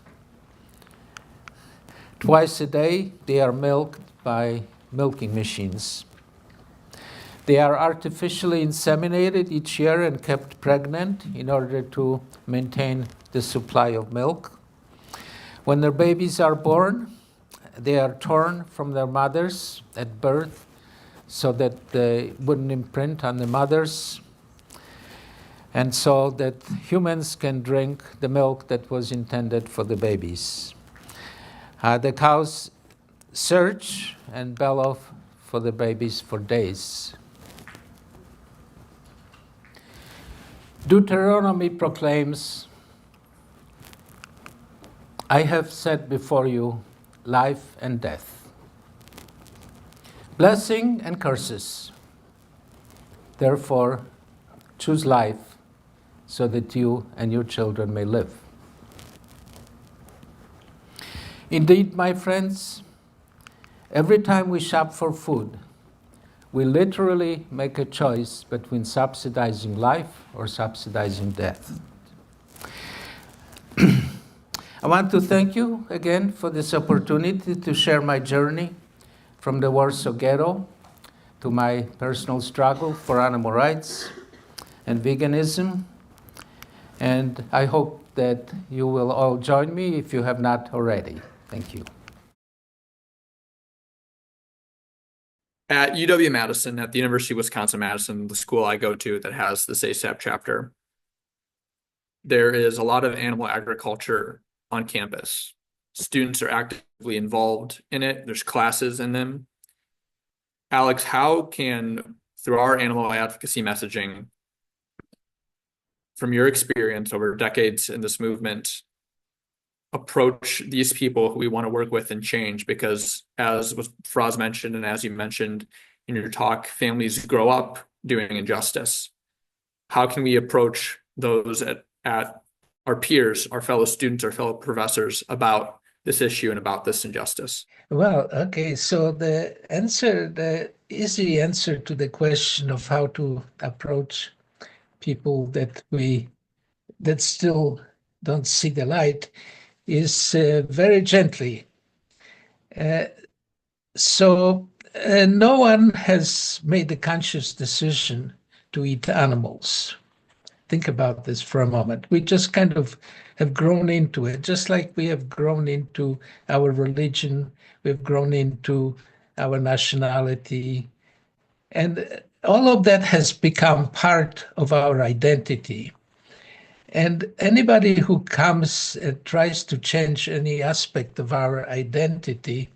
Twice a day, they are milked by milking machines. They are artificially inseminated each year and kept pregnant in order to maintain the supply of milk. When their babies are born, they are torn from their mothers at birth so that they wouldn't imprint on the mothers, and so that humans can drink the milk that was intended for the babies. The cows search and bellow for the babies for days. Deuteronomy proclaims, "I have set before you life and death, blessing and curses. Therefore, choose life so that you and your children may live." Indeed, my friends, every time we shop for food, we literally make a choice between subsidizing life or subsidizing death. I want to thank you again for this opportunity to share my journey from the Warsaw ghetto to my personal struggle for animal rights and veganism. And I hope that you will all join me if you have not already. Thank you. At UW-Madison, at the University of Wisconsin-Madison, the school I go to that has this ASAP chapter, there is a lot of animal agriculture on campus. Students are actively involved in it. There's classes in them. Alex, how can, through our animal advocacy messaging, from your experience over decades in this movement, approach these people who we want to work with and change? Because as was Faraz mentioned, and as you mentioned in your talk, families grow up doing injustice. How can we approach those at our peers, our fellow students, our fellow professors about this issue and about this injustice? Well, okay, so the easy answer to the question of how to approach people that still don't see the light is very gently. So no one has made a conscious decision to eat animals. Think about this for a moment. We just kind of have grown into it, just like we have grown into our religion, we've grown into our nationality, and all of that has become part of our identity. And anybody who comes and tries to change any aspect of our identity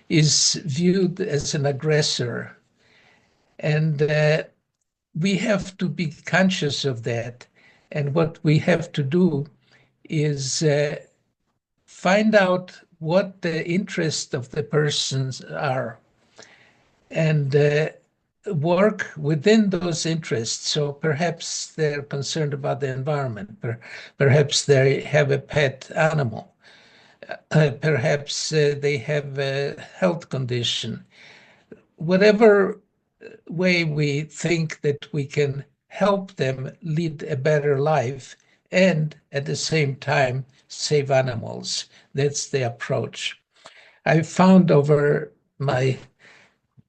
is viewed as an aggressor. And we have to be conscious of that. And what we have to do is find out what the interests of the persons are and work within those interests. So perhaps they're concerned about the environment. Perhaps they have a pet animal. Perhaps they have a health condition. Whatever way we think that we can help them lead a better life and at the same time save animals. That's the approach. I found over my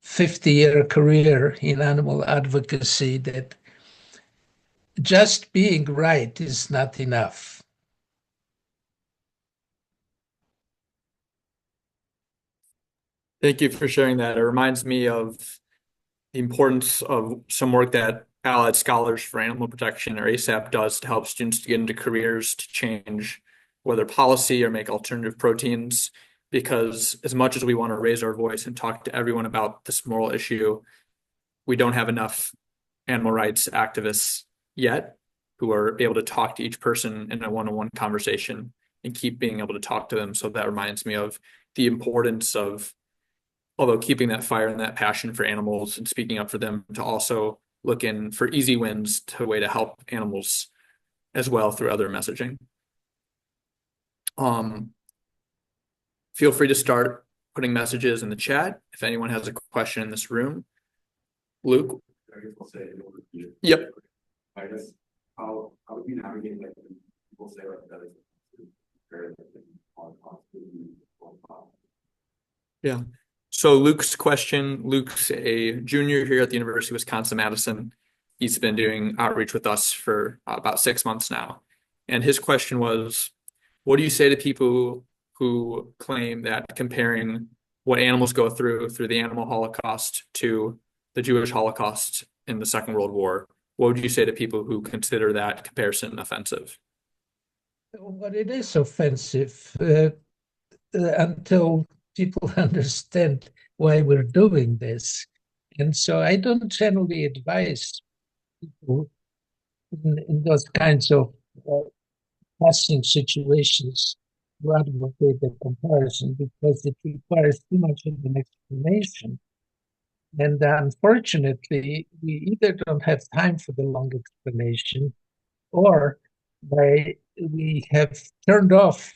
50-year career in animal advocacy that just being right is not enough. Thank you for sharing that. It reminds me of the importance of some work that Allied Scholars for Animal Protection, or ASAP, does to help students to get into careers to change whether policy or make alternative proteins. Because as much as we want to raise our voice and talk to everyone about this moral issue, we don't have enough animal rights activists yet who are able to talk to each person in a one-on-one conversation and keep being able to talk to them. So that reminds me of the importance of, although keeping that fire and that passion for animals and speaking up for them, to also look in for easy wins to a way to help animals as well through other messaging. Feel free to start putting messages in the chat if anyone has a question in this room. Luke? Yep. I guess how would you navigate like when people say like that is Yeah. So Luke's question, Luke's a junior here at the University of Wisconsin-Madison. He's been doing outreach with us for about 6 months now. And his question was, what do you say to people who claim that comparing what animals go through the animal Holocaust to the Jewish Holocaust in the Second World War? What would you say to people who consider that comparison offensive? But it is offensive until people understand why we're doing this. And so I don't generally advise people in those kinds of passing situations to advocate the comparison because it requires too much of an explanation. And unfortunately, we either don't have time for the long explanation or we have turned off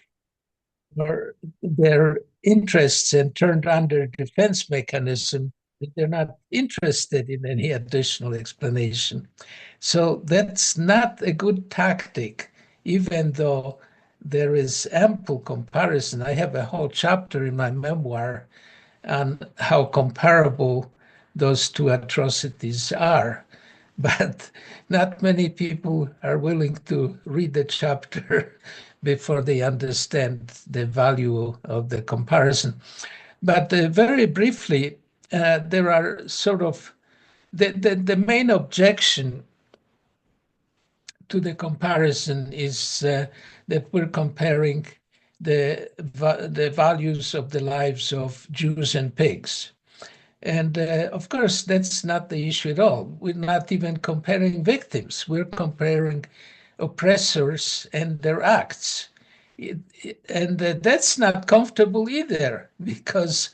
their interests and turned on their defense mechanism. They're not interested in any additional explanation. So that's not a good tactic, even though there is ample comparison. I have a whole chapter in my memoir on how comparable those two atrocities are. But not many people are willing to read the chapter before they understand the value of the comparison. But very briefly, there are sort of the main objection to the comparison is that we're comparing the values of the lives of Jews and pigs. And of course, that's not the issue at all. We're not even comparing victims. We're comparing oppressors and their acts. And that's not comfortable either, because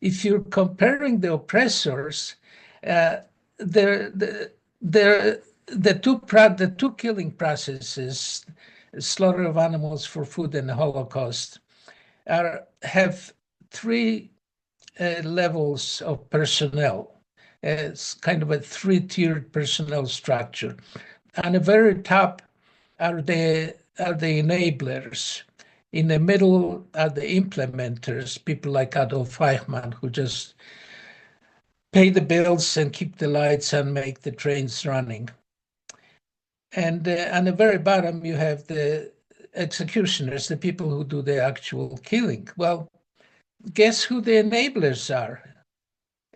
if you're comparing the oppressors, the two killing processes, slaughter of animals for food and the Holocaust, have three levels of personnel. It's kind of a three-tiered personnel structure. On the very top are the are the enablers. In the middle are the implementers, people like Adolf Eichmann, who just pay the bills and keep the lights and make the trains running. And on the very bottom, you have the executioners, the people who do the actual killing. Well, guess who the enablers are?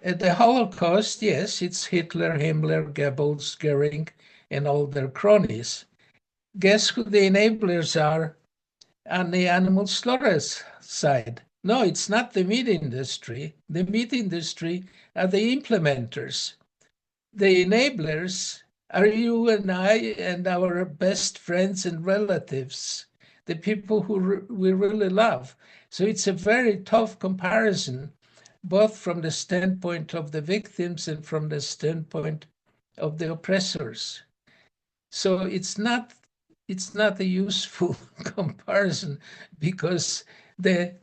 At the Holocaust, yes, it's Hitler, Himmler, Goebbels, Goering, and all their cronies. Guess who the enablers are on the animal slaughterhouse side? No, it's not the meat industry. The meat industry are the implementers. The enablers are you and I and our best friends and relatives, the people who we really love. So it's a very tough comparison, both from the standpoint of the victims and from the standpoint of the oppressors. So it's not a useful comparison because the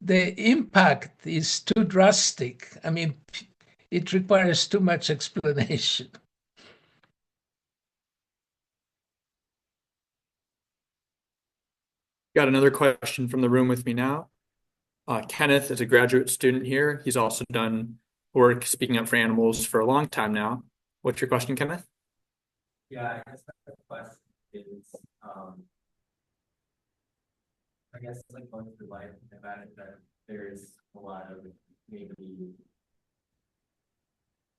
impact is too drastic. I mean, it requires too much explanation. Got another question from the room with me now. Kenneth is a graduate student here. He's also done work speaking up for animals for a long time now. What's your question, Kenneth? Yeah, I guess the question is, I guess like going through life, I imagine that there's a lot of maybe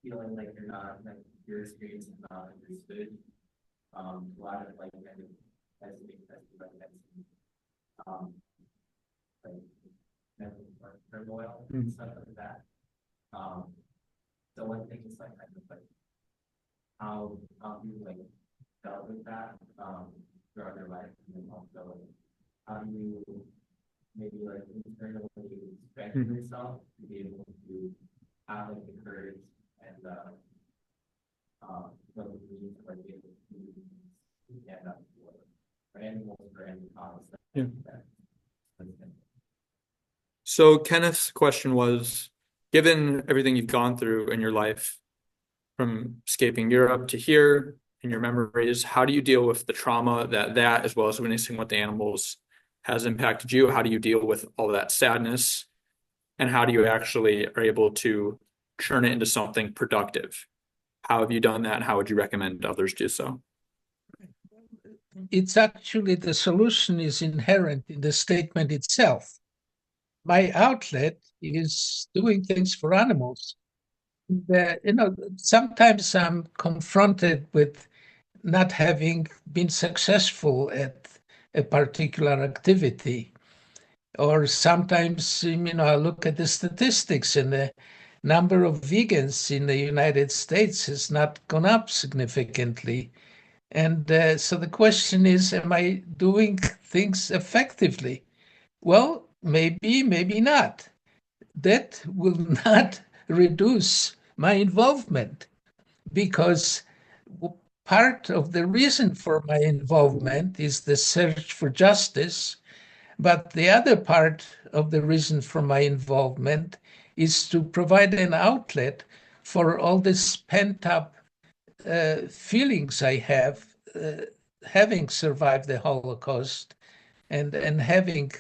feeling like you're not, like your experience is not understood. A lot of like kind of hesitation, like mental turmoil and stuff like that. So one thing is like kind of like how you like dealt with that throughout your life, and then also like, how do you maybe like internally strengthen yourself to be able to have like the courage and what it means to like be able to stand up for animals or any cause that. So Kenneth's question was, given everything you've gone through in your life, from escaping Europe to here in your memories, how do you deal with the trauma that as well as witnessing what the animals has impacted you? How do you deal with all of that sadness? And how do you actually are able to turn it into something productive? How have you done that? And how would you recommend others do so? It's actually the solution is inherent in the statement itself. My outlet is doing things for animals. Sometimes I'm confronted with not having been successful at a particular activity. Or sometimes, I look at the statistics and the number of vegans in the United States has not gone up significantly. And so the question is, am I doing things effectively? Well, maybe, maybe not. That will not reduce my involvement because part of the reason for my involvement is the search for justice. But the other part of the reason for my involvement is to provide an outlet for all this pent-up feelings I have, having survived the Holocaust and having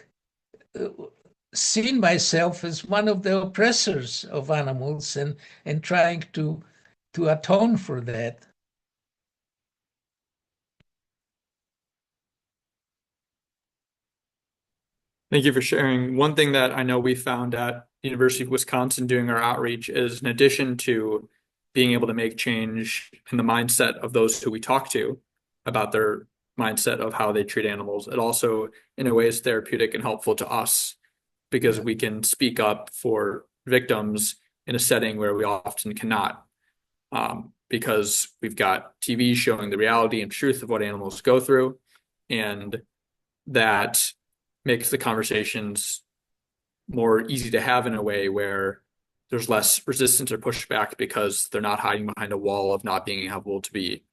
seen myself as one of the oppressors of animals and trying to atone for that. Thank you for sharing. One thing that I know we found at the University of Wisconsin doing our outreach is, in addition to being able to make change in the mindset of those who we talk to about their mindset of how they treat animals, it also in a way is therapeutic and helpful to us because we can speak up for victims in a setting where we often cannot, because we've got TV showing the reality and truth of what animals go through, and that makes the conversations more easy to have in a way where there's less resistance or pushback because they're not hiding behind a wall of not being able to be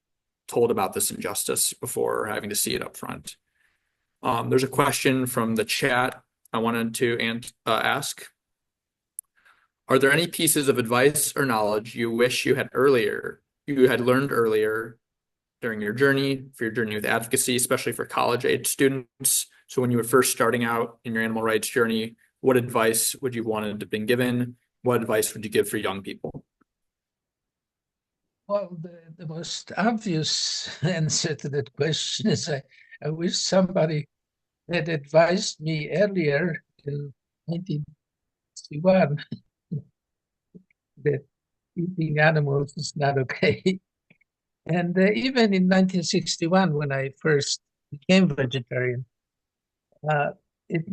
told about this injustice before having to see it up front. There's a question from the chat I wanted to ask. Are there any pieces of advice or knowledge you wish you had learned earlier during your journey, for your journey with advocacy, especially for college-age students? So when you were first starting out in your animal rights journey, what advice would you want to have been given? What advice would you give for young people? Well, the most obvious answer to that question is I wish somebody had advised me earlier in 1961 that eating animals is not okay. And even in 1961, when I first became vegetarian, uh, it,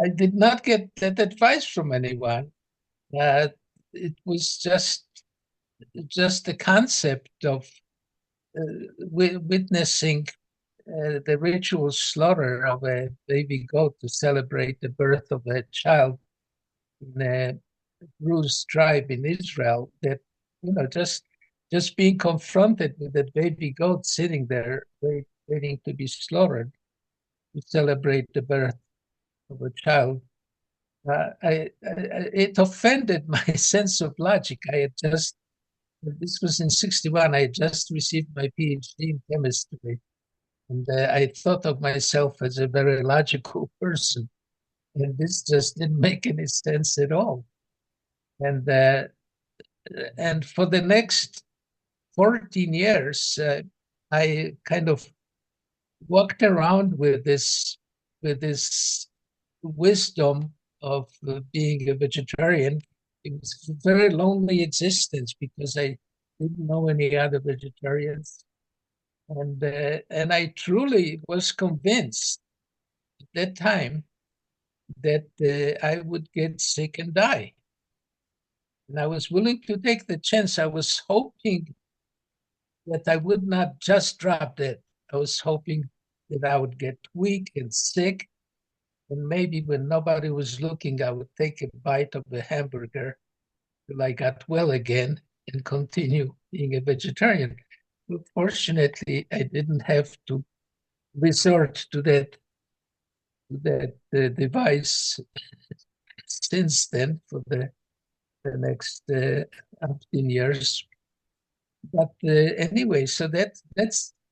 I did not get that advice from anyone. It was just the concept of witnessing the ritual slaughter of a baby goat to celebrate the birth of a child in a Druze tribe in Israel. That just being confronted with that baby goat sitting there waiting to be slaughtered to celebrate the birth of a child. It offended my sense of logic. This was in 61. I had just received my PhD in chemistry. And I thought of myself as a very logical person. And this just didn't make any sense at all. And for the next 14 years, I kind of walked around with this wisdom of being a vegetarian. It was a very lonely existence because I didn't know any other vegetarians, and I truly was convinced at that time that I would get sick and die, and I was willing to take the chance. I was hoping that I would not just drop dead. I was hoping that I would get weak and sick, and maybe when nobody was looking, I would take a bite of the hamburger till I got well again and continue being a vegetarian. But fortunately, I didn't have to resort to that device since then for the next 15 years. But anyway, so that's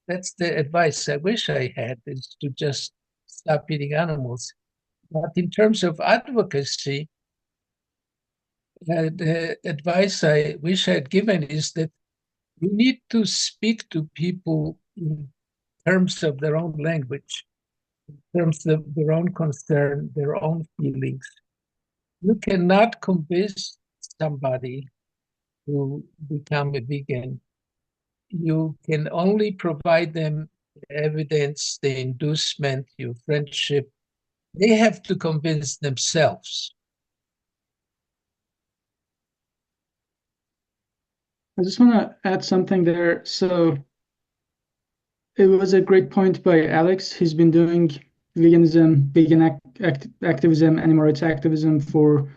the advice I wish I had, is to just stop eating animals. But in terms of advocacy, the advice I wish I had given is that you need to speak to people in terms of their own language, in terms of their own concern, their own feelings. You cannot convince somebody to become a vegan. You can only provide them evidence, the inducement, your friendship. They have to convince themselves. I just want to add something there. So it was a great point by Alex. He's been doing veganism, activism, animal rights activism for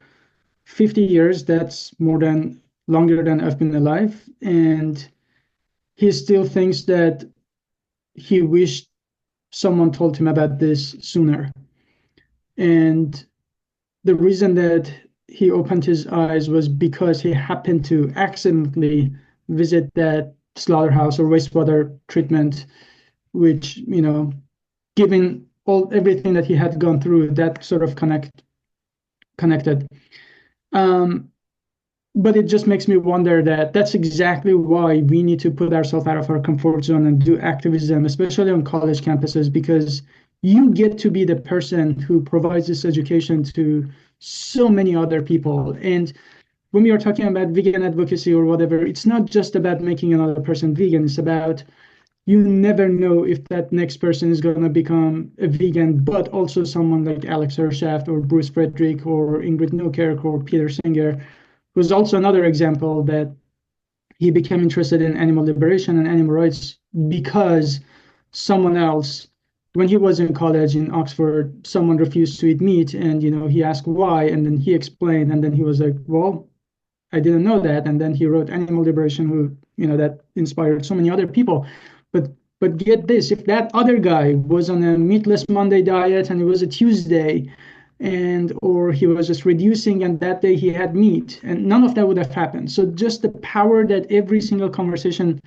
50 years. That's longer than I've been alive. And he still thinks that he wished someone told him about this sooner. And the reason that he opened his eyes was because he happened to accidentally visit that slaughterhouse or wastewater treatment, which, given everything that he had gone through, that sort of connected. But it just makes me wonder that that's exactly why we need to put ourselves out of our comfort zone and do activism, especially on college campuses, because you get to be the person who provides this education to so many other people. And when we are talking about vegan advocacy or whatever, it's not just about making another person vegan. It's about, you never know if that next person is going to become a vegan, but also someone like Alex Hershaft or Bruce Frederick or Ingrid Newkirk or Peter Singer, who's also another example that he became interested in animal liberation and animal rights because someone else, when he was in college in Oxford, someone refused to eat meat, and he asked why, and then he explained, and then he was like, well, I didn't know that. And then he wrote Animal Liberation, who, that inspired so many other people. But get this, if that other guy was on a meatless Monday diet and it was a Tuesday, or he was just reducing and that day he had meat, and none of that would have happened. So just the power that every single conversation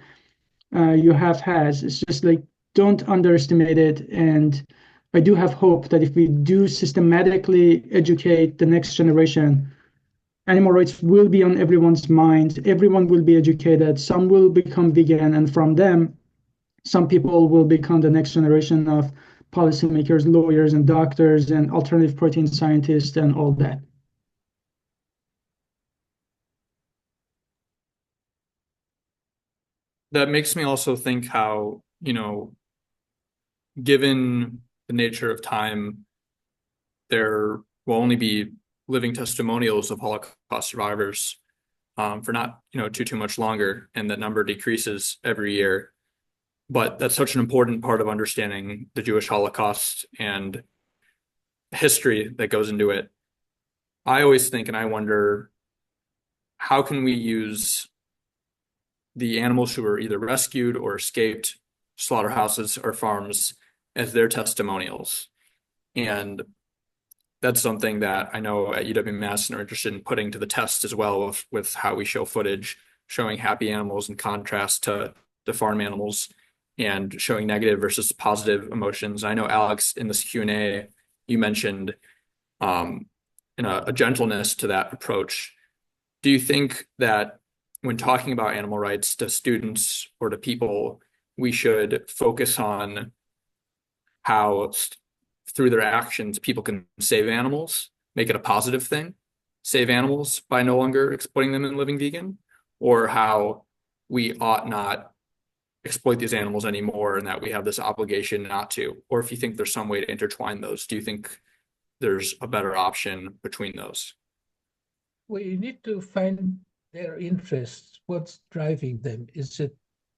you have has. It's just like, don't underestimate it. And I do have hope that if we do systematically educate the next generation, animal rights will be on everyone's mind. Everyone will be educated. Some will become vegan, and from them, some people will become the next generation of policymakers, lawyers, and doctors, and alternative protein scientists, and all that. That makes me also think how, given the nature of time, there will only be living testimonials of Holocaust survivors for not, too much longer, and that number decreases every year. But that's such an important part of understanding the Jewish Holocaust and history that goes into it. I always think, and I wonder, how can we use the animals who were either rescued or escaped slaughterhouses or farms as their testimonials? And that's something that I know at UW-Madison are interested in putting to the test as well, with how we show footage, showing happy animals in contrast to the farm animals, and showing negative versus positive emotions. I know, Alex, in this Q&A, you mentioned a gentleness to that approach. Do you think that when talking about animal rights to students or to people, we should focus on how through their actions people can save animals, make it a positive thing, save animals by no longer exploiting them and living vegan, or how we ought not exploit these animals anymore and that we have this obligation not to? Or if you think there's some way to intertwine those, do you think there's a better option between those? Well, you need to find their interests. What's driving them? Is it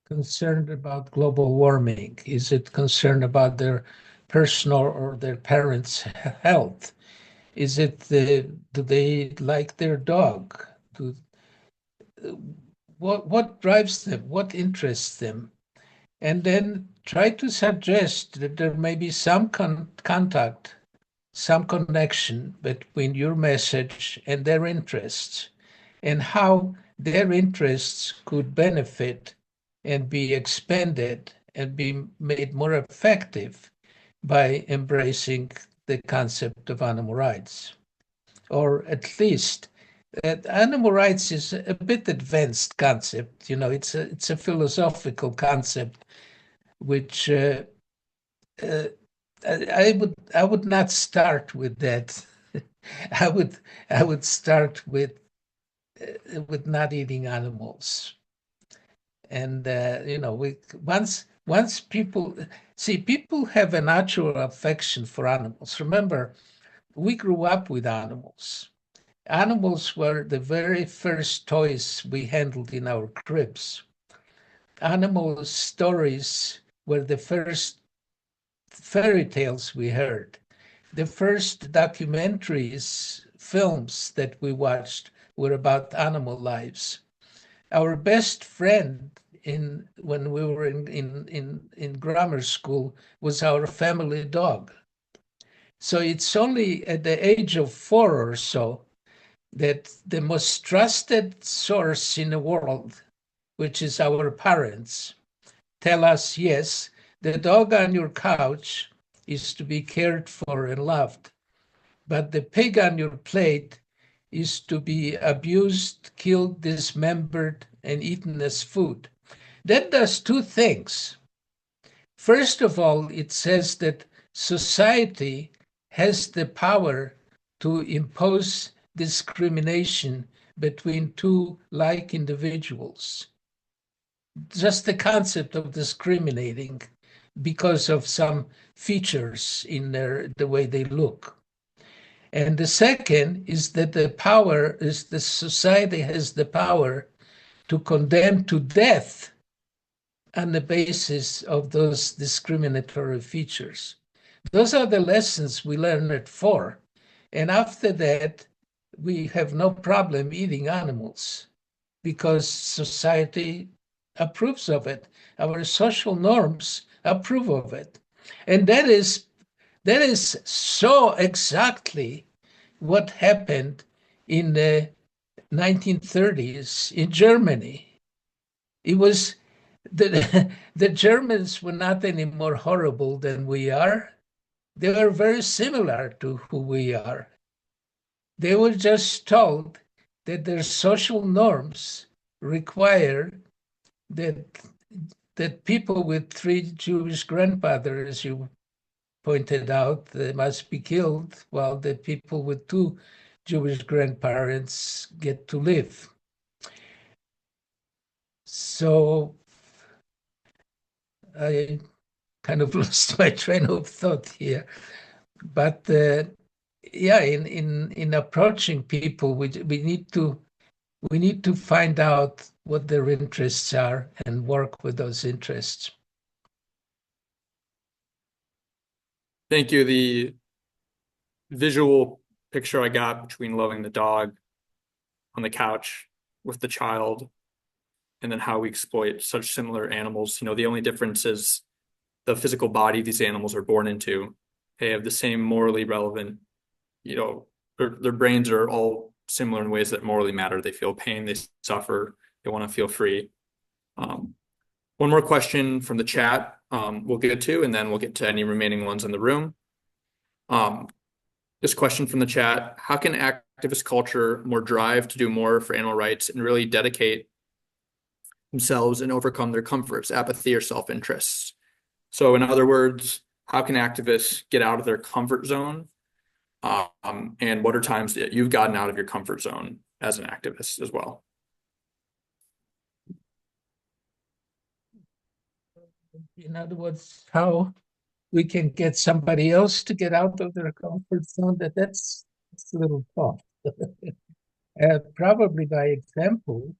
concerned about global warming? Is it concerned about their personal or their parents' health? Is it do they like their dog? What drives them? What interests them? And then try to suggest that there may be some contact, some connection between your message and their interests, and how their interests could benefit and be expanded and be made more effective by embracing the concept of animal rights. Or at least animal rights is a bit advanced concept. It's a philosophical concept, which I would not start with that. I would start with not eating animals. And once people have a natural affection for animals. Remember, we grew up with animals. Animals were the very first toys we handled in our cribs. Animal stories were the first fairy tales we heard. The first documentaries, films that we watched were about animal lives. Our best friend when we were in grammar school was our family dog. So it's only at the age of 4 or so that the most trusted source in the world, which is our parents, tell us, yes, the dog on your couch is to be cared for and loved, but the pig on your plate is to be abused, killed, dismembered, and eaten as food. That does two things. First of all, it says that society has the power to impose discrimination between two like individuals. Just the concept of discriminating because of some features in the way they look. And the second is that the society has the power to condemn to death on the basis of those discriminatory features. Those are the lessons we learn at 4. And after that, we have no problem eating animals because society approves of it. Our social norms approve of it. And that is so exactly what happened in the 1930s in Germany. It was the Germans were not any more horrible than we are. They were very similar to who we are. They were just told that their social norms require that people with 3 Jewish grandfathers, as you pointed out, they must be killed, while the people with 2 Jewish grandparents get to live. So I kind of lost my train of thought here. But yeah, in approaching people, we need to find out what their interests are and work with those interests. Thank you. The visual picture I got between loving the dog on the couch with the child and then how we exploit such similar animals. The only difference is the physical body these animals are born into. They have the same morally relevant, their brains are all similar in ways that morally matter. They feel pain, they suffer, they want to feel free. One more question from the chat we'll get to, and then we'll get to any remaining ones in the room. This question from the chat: how can activist culture more drive to do more for animal rights and really dedicate themselves and overcome their comforts, apathy, or self-interests? So in other words, how can activists get out of their comfort zone? And what are times that you've gotten out of your comfort zone as an activist as well? In other words, how we can get somebody else to get out of their comfort zone, that's a little tough. Probably by example.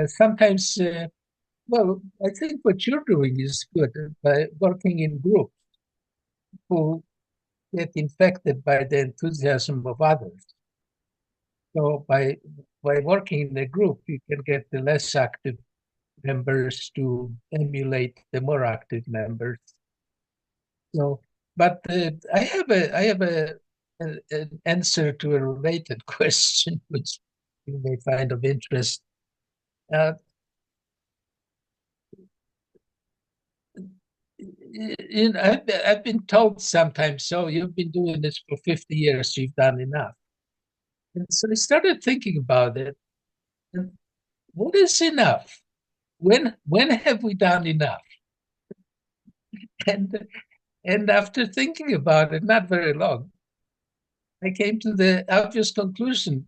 Sometimes, well, I think what you're doing is good by working in groups. People get infected by the enthusiasm of others. So by working in a group, you can get the less active members to emulate the more active members. So, but I have an answer to a related question, which you may find of interest. I've been told sometimes, so you've been doing this for 50 years, you've done enough. And so I started thinking about it. And what is enough? When have we done enough? And after thinking about it, not very long, I came to the obvious conclusion: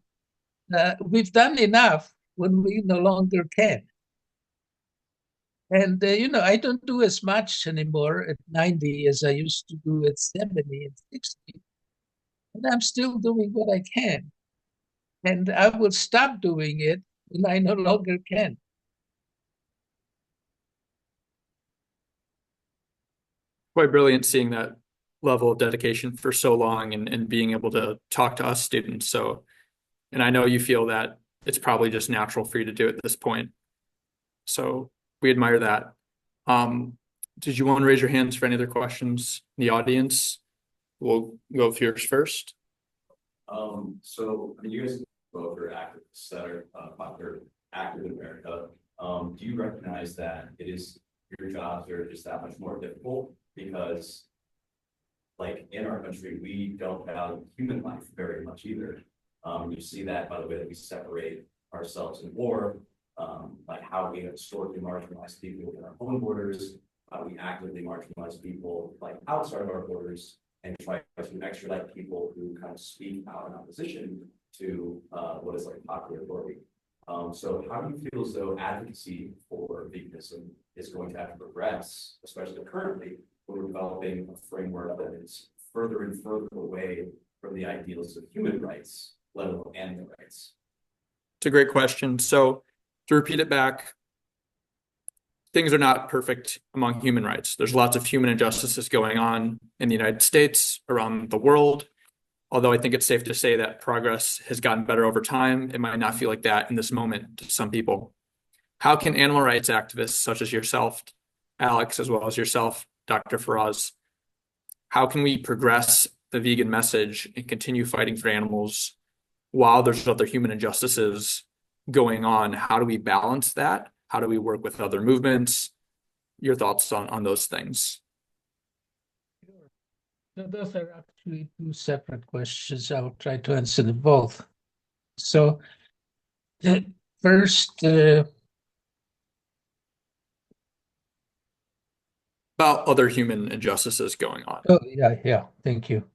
we've done enough when we no longer can. And I don't do as much anymore at 90 as I used to do at 70 and 60. And I'm still doing what I can. And I will stop doing it when I no longer can. Quite brilliant seeing that level of dedication for so long and being able to talk to us students. So, and I know you feel that it's probably just natural for you to do at this point. So we admire that. Did you want to raise your hands for any other questions in the audience? We'll go with yours first. So, you guys both are activists that are popular, active in America. Do you recognize that your jobs are just that much more difficult? Because, like, in our country, we don't value human life very much either. You see that by the way that we separate ourselves in war, like how we have historically marginalized people within our own borders, how we actively marginalize people like outside of our borders, and try to extradite people who kind of speak out in opposition to what is like popular authority. So how do you feel as though advocacy for veganism is going to have to progress, especially currently when we're developing a framework that is further and further away from the ideals of human rights, let alone animal rights? It's a great question. So to repeat it back, things are not perfect among human rights. There's lots of human injustices going on in the United States, around the world. Although I think it's safe to say that progress has gotten better over time, it might not feel like that in this moment to some people. How can animal rights activists such as yourself, Alex, as well as yourself, Dr. Faraz, how can we progress the vegan message and continue fighting for animals while there's other human injustices going on? How do we balance that? How do we work with other movements? Your thoughts on those things. So those are actually two separate questions. I'll try to answer them both. So first, About other human injustices going on. oh yeah, thank you.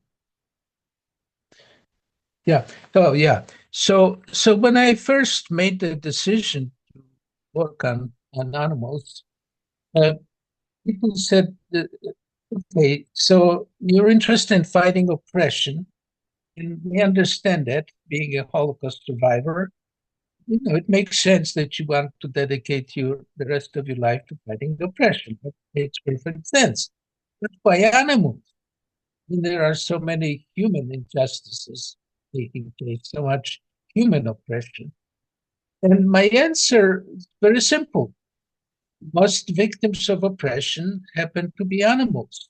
Yeah. Oh yeah. So when I first made the decision to work on animals, people said, okay, so you're interested in fighting oppression, and we understand that, being a Holocaust survivor, it makes sense that you want to dedicate the rest of your life to fighting oppression. That makes perfect sense. But why animals? There are so many human injustices taking place, so much human oppression. And my answer is very simple. Most victims of oppression happen to be animals.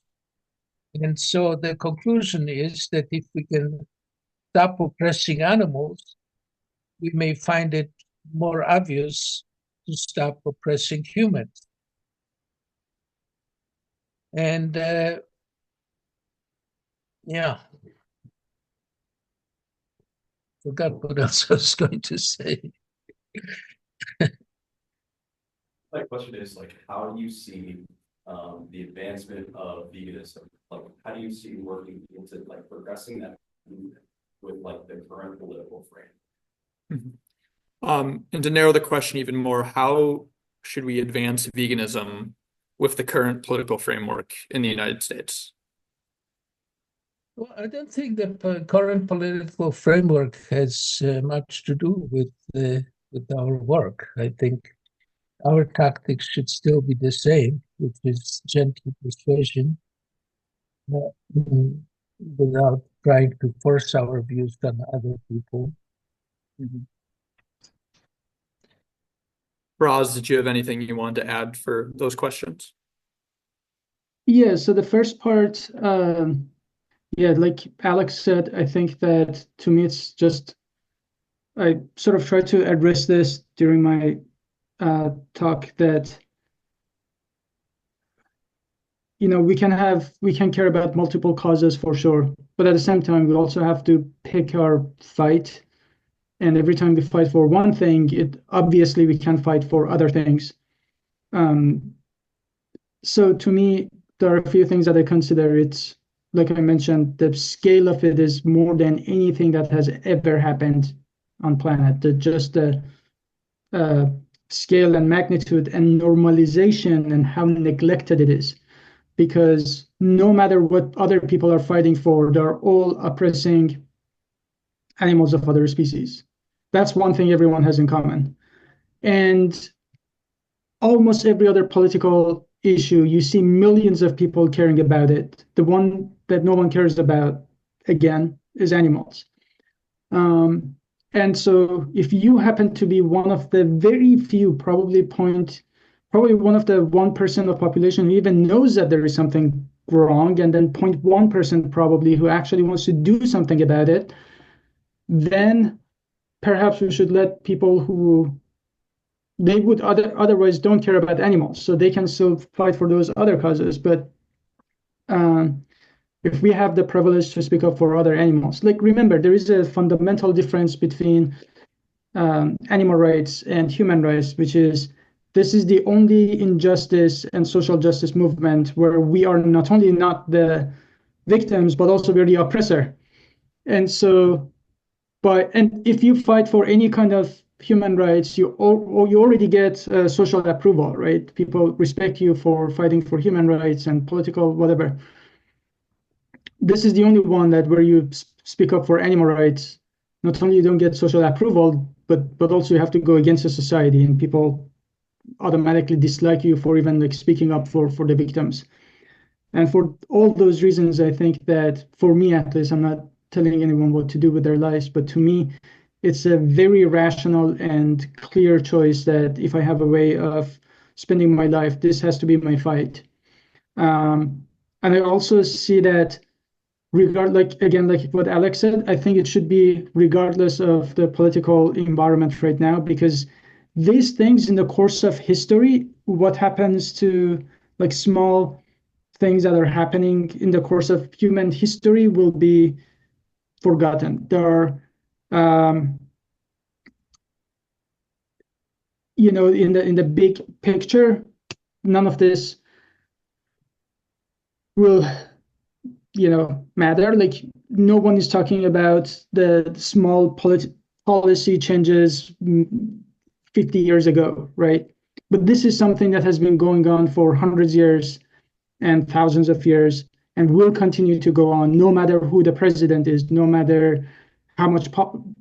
And so the conclusion is that if we can stop oppressing animals, we may find it more obvious to stop oppressing humans. And yeah, forgot what else I was going to say. My question is, like, how do you see the advancement of veganism? Like, how do you see working into like progressing that movement with like the current political frame? And to narrow the question even more, how should we advance veganism with the current political framework in the United States? Well, I don't think the current political framework has much to do with our work. I think our tactics should still be the same, which is gentle persuasion, without trying to force our views on other people. Faraz, did you have anything you wanted to add for those questions? Yeah, so the first part, yeah, like Alex said, I think that to me it's just, I sort of tried to address this during my talk that, we can care about multiple causes for sure, but at the same time, we also have to pick our fight. And every time we fight for one thing, obviously we can fight for other things. So to me, there are a few things that I consider. It's, like I mentioned, the scale of it is more than anything that has ever happened on planet. Just the scale and magnitude and normalization and how neglected it is. Because no matter what other people are fighting for, they're all oppressing animals of other species. That's one thing everyone has in common. And almost every other political issue, you see millions of people caring about it. The one that no one cares about, again, is animals. And so if you happen to be one of the very few, probably one of the 1% of population who even knows that there is something wrong, and then 0.1% probably who actually wants to do something about it, then perhaps we should let people who they would otherwise don't care about animals, so they can still fight for those other causes. But if we have the privilege to speak up for other animals, like, remember, there is a fundamental difference between animal rights and human rights, which is this is the only injustice and social justice movement where we are not only not the victims, but also we're the oppressor. And so, and if you fight for any kind of human rights, you already get social approval, right? People respect you for fighting for human rights and political whatever. This is the only one that where you speak up for animal rights, not only you don't get social approval, but also you have to go against the society, and people automatically dislike you for even like speaking up for the victims. And for all those reasons, I think that for me, at least, I'm not telling anyone what to do with their lives, but to me, it's a very rational and clear choice that if I have a way of spending my life, this has to be my fight. And I also see that like what Alex said, I think it should be regardless of the political environment right now, because these things in the course of history, what happens to like small things that are happening in the course of human history will be forgotten. There are, in the big picture, none of this will, matter. Like no one is talking about the small policy changes 50 years ago, right? But this is something that has been going on for hundreds of years and thousands of years and will continue to go on no matter who the president is, no matter how much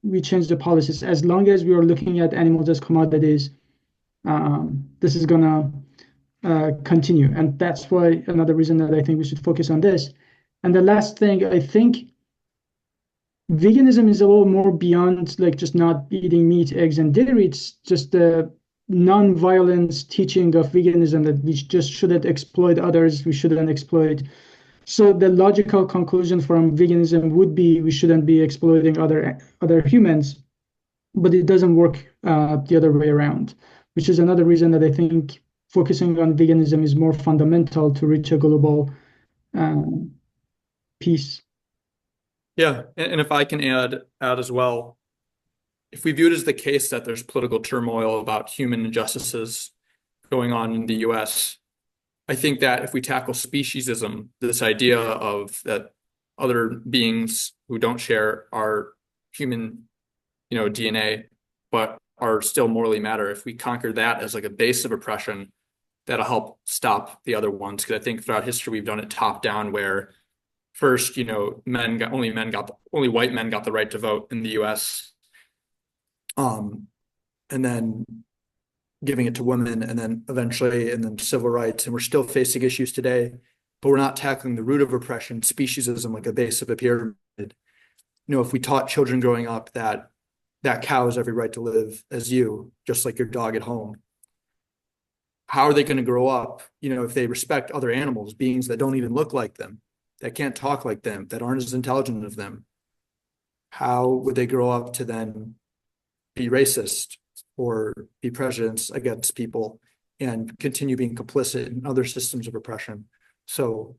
we change the policies. As long as we are looking at animals as commodities, this is going to continue. And that's why another reason that I think we should focus on this. And the last thing, I think veganism is a little more beyond like just not eating meat, eggs, and dairy. It's just the non-violence teaching of veganism that we just shouldn't exploit others, we shouldn't exploit. So the logical conclusion from veganism would be we shouldn't be exploiting other humans, but it doesn't work the other way around, which is another reason that I think focusing on veganism is more fundamental to reach a global peace. Yeah, and if I can add as well, if we view it as the case that there's political turmoil about human injustices going on in the US, I think that if we tackle speciesism, this idea of that other beings who don't share our human, DNA, but are still morally matter, if we conquer that as like a base of oppression, that'll help stop the other ones. Because I think throughout history we've done it top down, where first, only white men got the right to vote in the US. And then giving it to women, and then eventually, and then civil rights, and we're still facing issues today, but we're not tackling the root of oppression, speciesism, like a base of a pyramid. If we taught children growing up that cow has every right to live as you, just like your dog at home, how are they going to grow up, if they respect other animals, beings that don't even look like them, that can't talk like them, that aren't as intelligent as them? How would they grow up to then be racist or be prejudiced against people and continue being complicit in other systems of oppression? So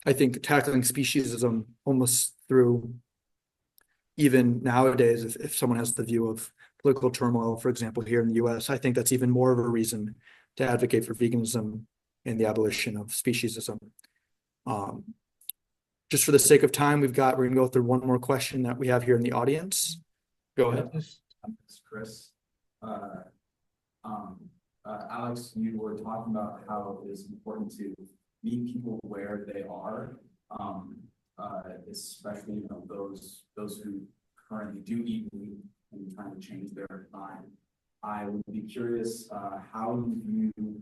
I think tackling speciesism almost through, even nowadays, if someone has the view of political turmoil, for example, here in the US, I think that's even more of a reason to advocate for veganism and the abolition of speciesism. Just for the sake of time, we're going to go through one more question that we have here in the audience. Go ahead. Chris. Alex, you were talking about how it is important to meet people where they are, especially those who currently do eat meat and trying to change their mind. I would be curious how you view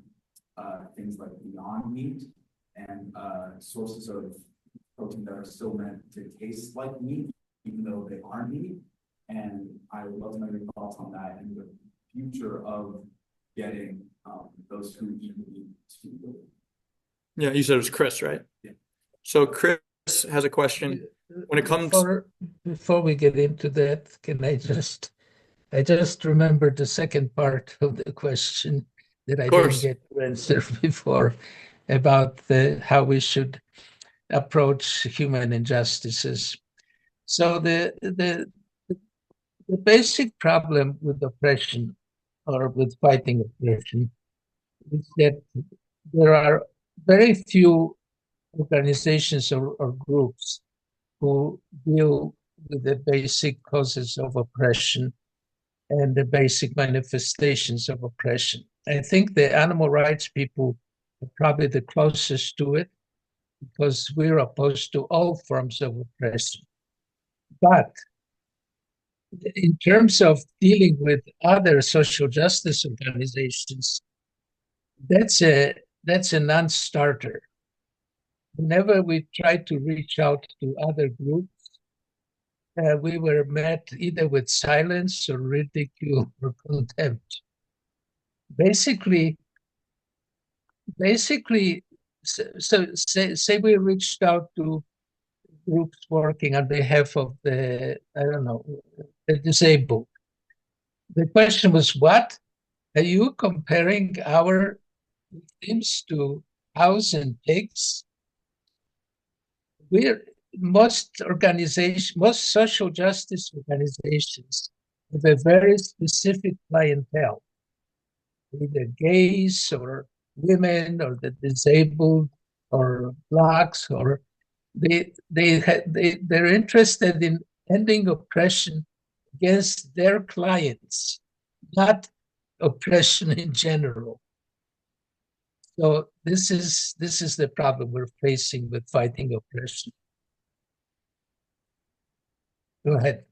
things like Beyond Meat and sources of protein that are still meant to taste like meat, even though they aren't meat. And I would love to know your thoughts on that and the future of getting those who eat meat to. Yeah, you said it was Chris, right? Yeah. So Chris has a question. When it comes before we get into that, can I just remembered the second part of the question that I didn't get to answer before about how we should approach human injustices. So the basic problem with oppression or with fighting oppression is that there are very few organizations or groups who deal with the basic causes of oppression and the basic manifestations of oppression. I think the animal rights people are probably the closest to it because we're opposed to all forms of oppression. But in terms of dealing with other social justice organizations, that's a non-starter. Whenever we try to reach out to other groups, we were met either with silence or ridicule or contempt. Basically, so say we reached out to groups working on behalf of the disabled. The question was what? Are you comparing our victims to cows and pigs? Most social justice organizations have a very specific clientele, either gays or women or the disabled or blacks, or they're interested in ending oppression against their clients, not oppression in general. So this is the problem we're facing with fighting oppression. Go ahead.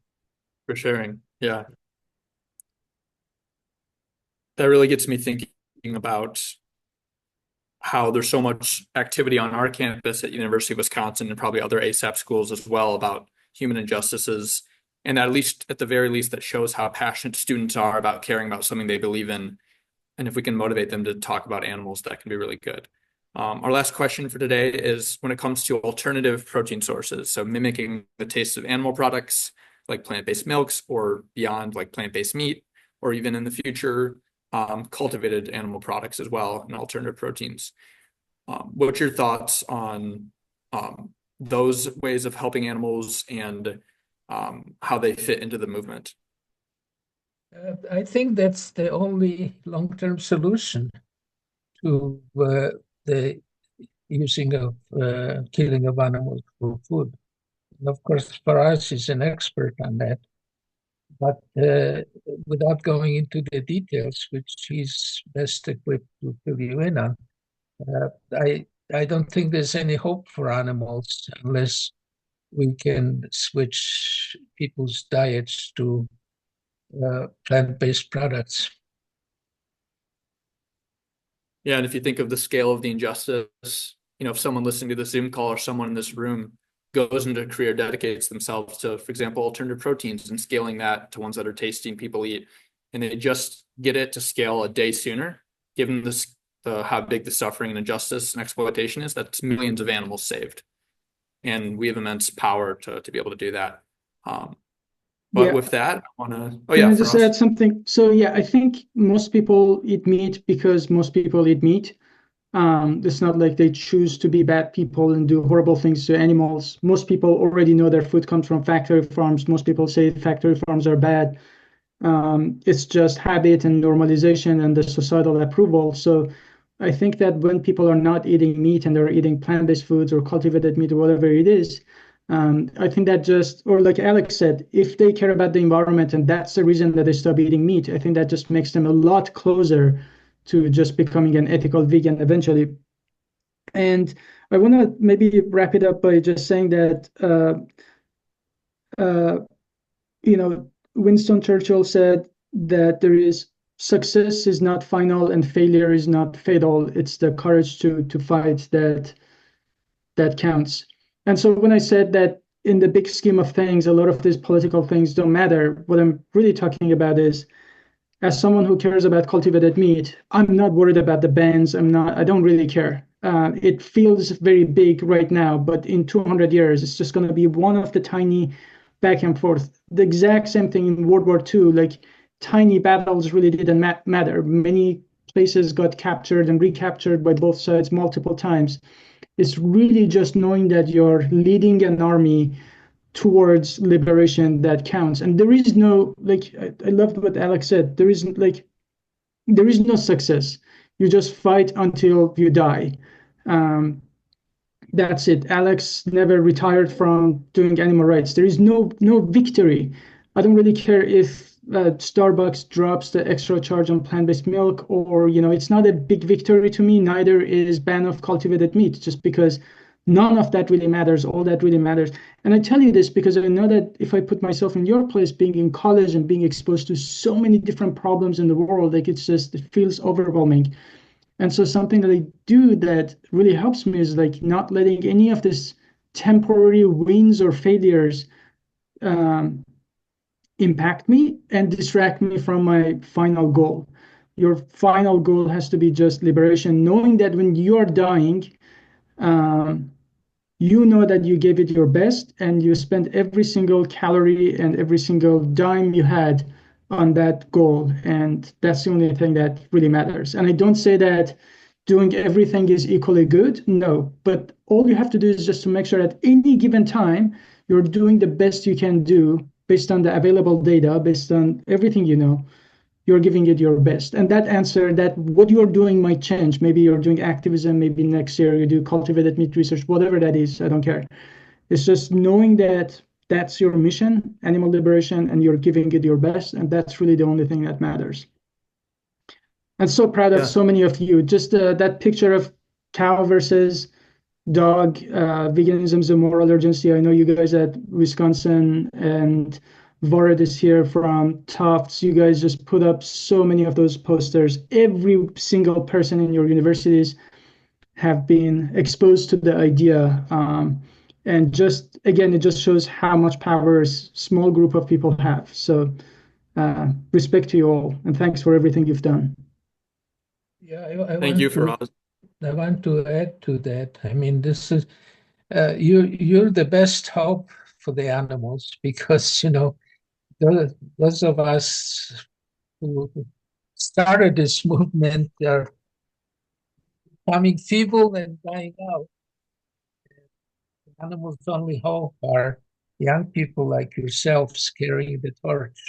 For sharing. Yeah. That really gets me thinking about how there's so much activity on our campus at University of Wisconsin and probably other ASAP schools as well about human injustices. And at least, at the very least, that shows how passionate students are about caring about something they believe in. And if we can motivate them to talk about animals, that can be really good. Our last question for today is when it comes to alternative protein sources, so mimicking the taste of animal products like plant-based milks or beyond like plant-based meat, or even in the future, cultivated animal products as well and alternative proteins. What's your thoughts on those ways of helping animals and how they fit into the movement? I think that's the only long-term solution to the using of killing of animals for food. And of course, Faraz is an expert on that. But without going into the details, which he's best equipped to fill you in on, I don't think there's any hope for animals unless we can switch people's diets to plant-based products. Yeah, and if you think of the scale of the injustice, if someone listening to the Zoom call or someone in this room goes into a career, dedicates themselves to, for example, alternative proteins and scaling that to ones that are tasting people eat, and they just get it to scale a day sooner, given how big the suffering and injustice and exploitation is, that's millions of animals saved. And we have immense power to be able to do that. But with that, I want to. Oh, Can yeah. I just add something? So, yeah, I think most people eat meat because most people eat meat. It's not like they choose to be bad people and do horrible things to animals. Most people already know their food comes from factory farms. Most people say factory farms are bad. It's just habit and normalization and the societal approval. So I think that when people are not eating meat and they're eating plant-based foods or cultivated meat or whatever it is, I think that or like Alex said, if they care about the environment and that's the reason that they stop eating meat, I think that just makes them a lot closer to just becoming an ethical vegan eventually. And I want to maybe wrap it up by just saying that, Winston Churchill said that success is not final and failure is not fatal. It's the courage to fight that counts. And so when I said that in the big scheme of things, a lot of these political things don't matter, what I'm really talking about is, as someone who cares about cultivated meat, I'm not worried about the bans. I don't really care. It feels very big right now, but in 200 years, it's just going to be one of the tiny back and forth. The exact same thing in World War II, like tiny battles really didn't matter. Many places got captured and recaptured by both sides multiple times. It's really just knowing that you're leading an army towards liberation that counts. And there is no, like, I loved what Alex said, there is no success. You just fight until you die. That's it. Alex never retired from doing animal rights. There is no victory. I don't really care if Starbucks drops the extra charge on plant-based milk, or it's not a big victory to me. Neither is ban of cultivated meat, just because none of that really matters. All that really matters. And I tell you this because I know that if I put myself in your place, being in college and being exposed to so many different problems in the world, like it feels overwhelming. And so something that I do that really helps me is like not letting any of this temporary wins or failures impact me and distract me from my final goal. Your final goal has to be just liberation, knowing that when you are dying, you know that you gave it your best and you spent every single calorie and every single dime you had on that goal. And that's the only thing that really matters. And I don't say that doing everything is equally good. No, but all you have to do is just to make sure at any given time, you're doing the best you can do based on the available data, based on everything you know, you're giving it your best. And that answer, that what you're doing might change. Maybe you're doing activism, maybe next year you do cultivated meat research, whatever that is, I don't care. It's just knowing that that's your mission, animal liberation, and you're giving it your best. And that's really the only thing that matters. I'm so proud of so many of you. Just that picture of cow versus dog, veganism is a moral urgency. I know you guys at Wisconsin and Varad is here from Tufts. You guys just put up so many of those posters. Every single person in your universities have been exposed to the idea. And just, again, it just shows how much power a small group of people have. So respect to you all, and thanks for everything you've done. Yeah, Thank you, Faraz. I want to add to that. I mean, this is you're the best hope for the animals, because those of us who started this movement are becoming feeble and dying out. The animals' only hope are young people like yourselves carrying the torch.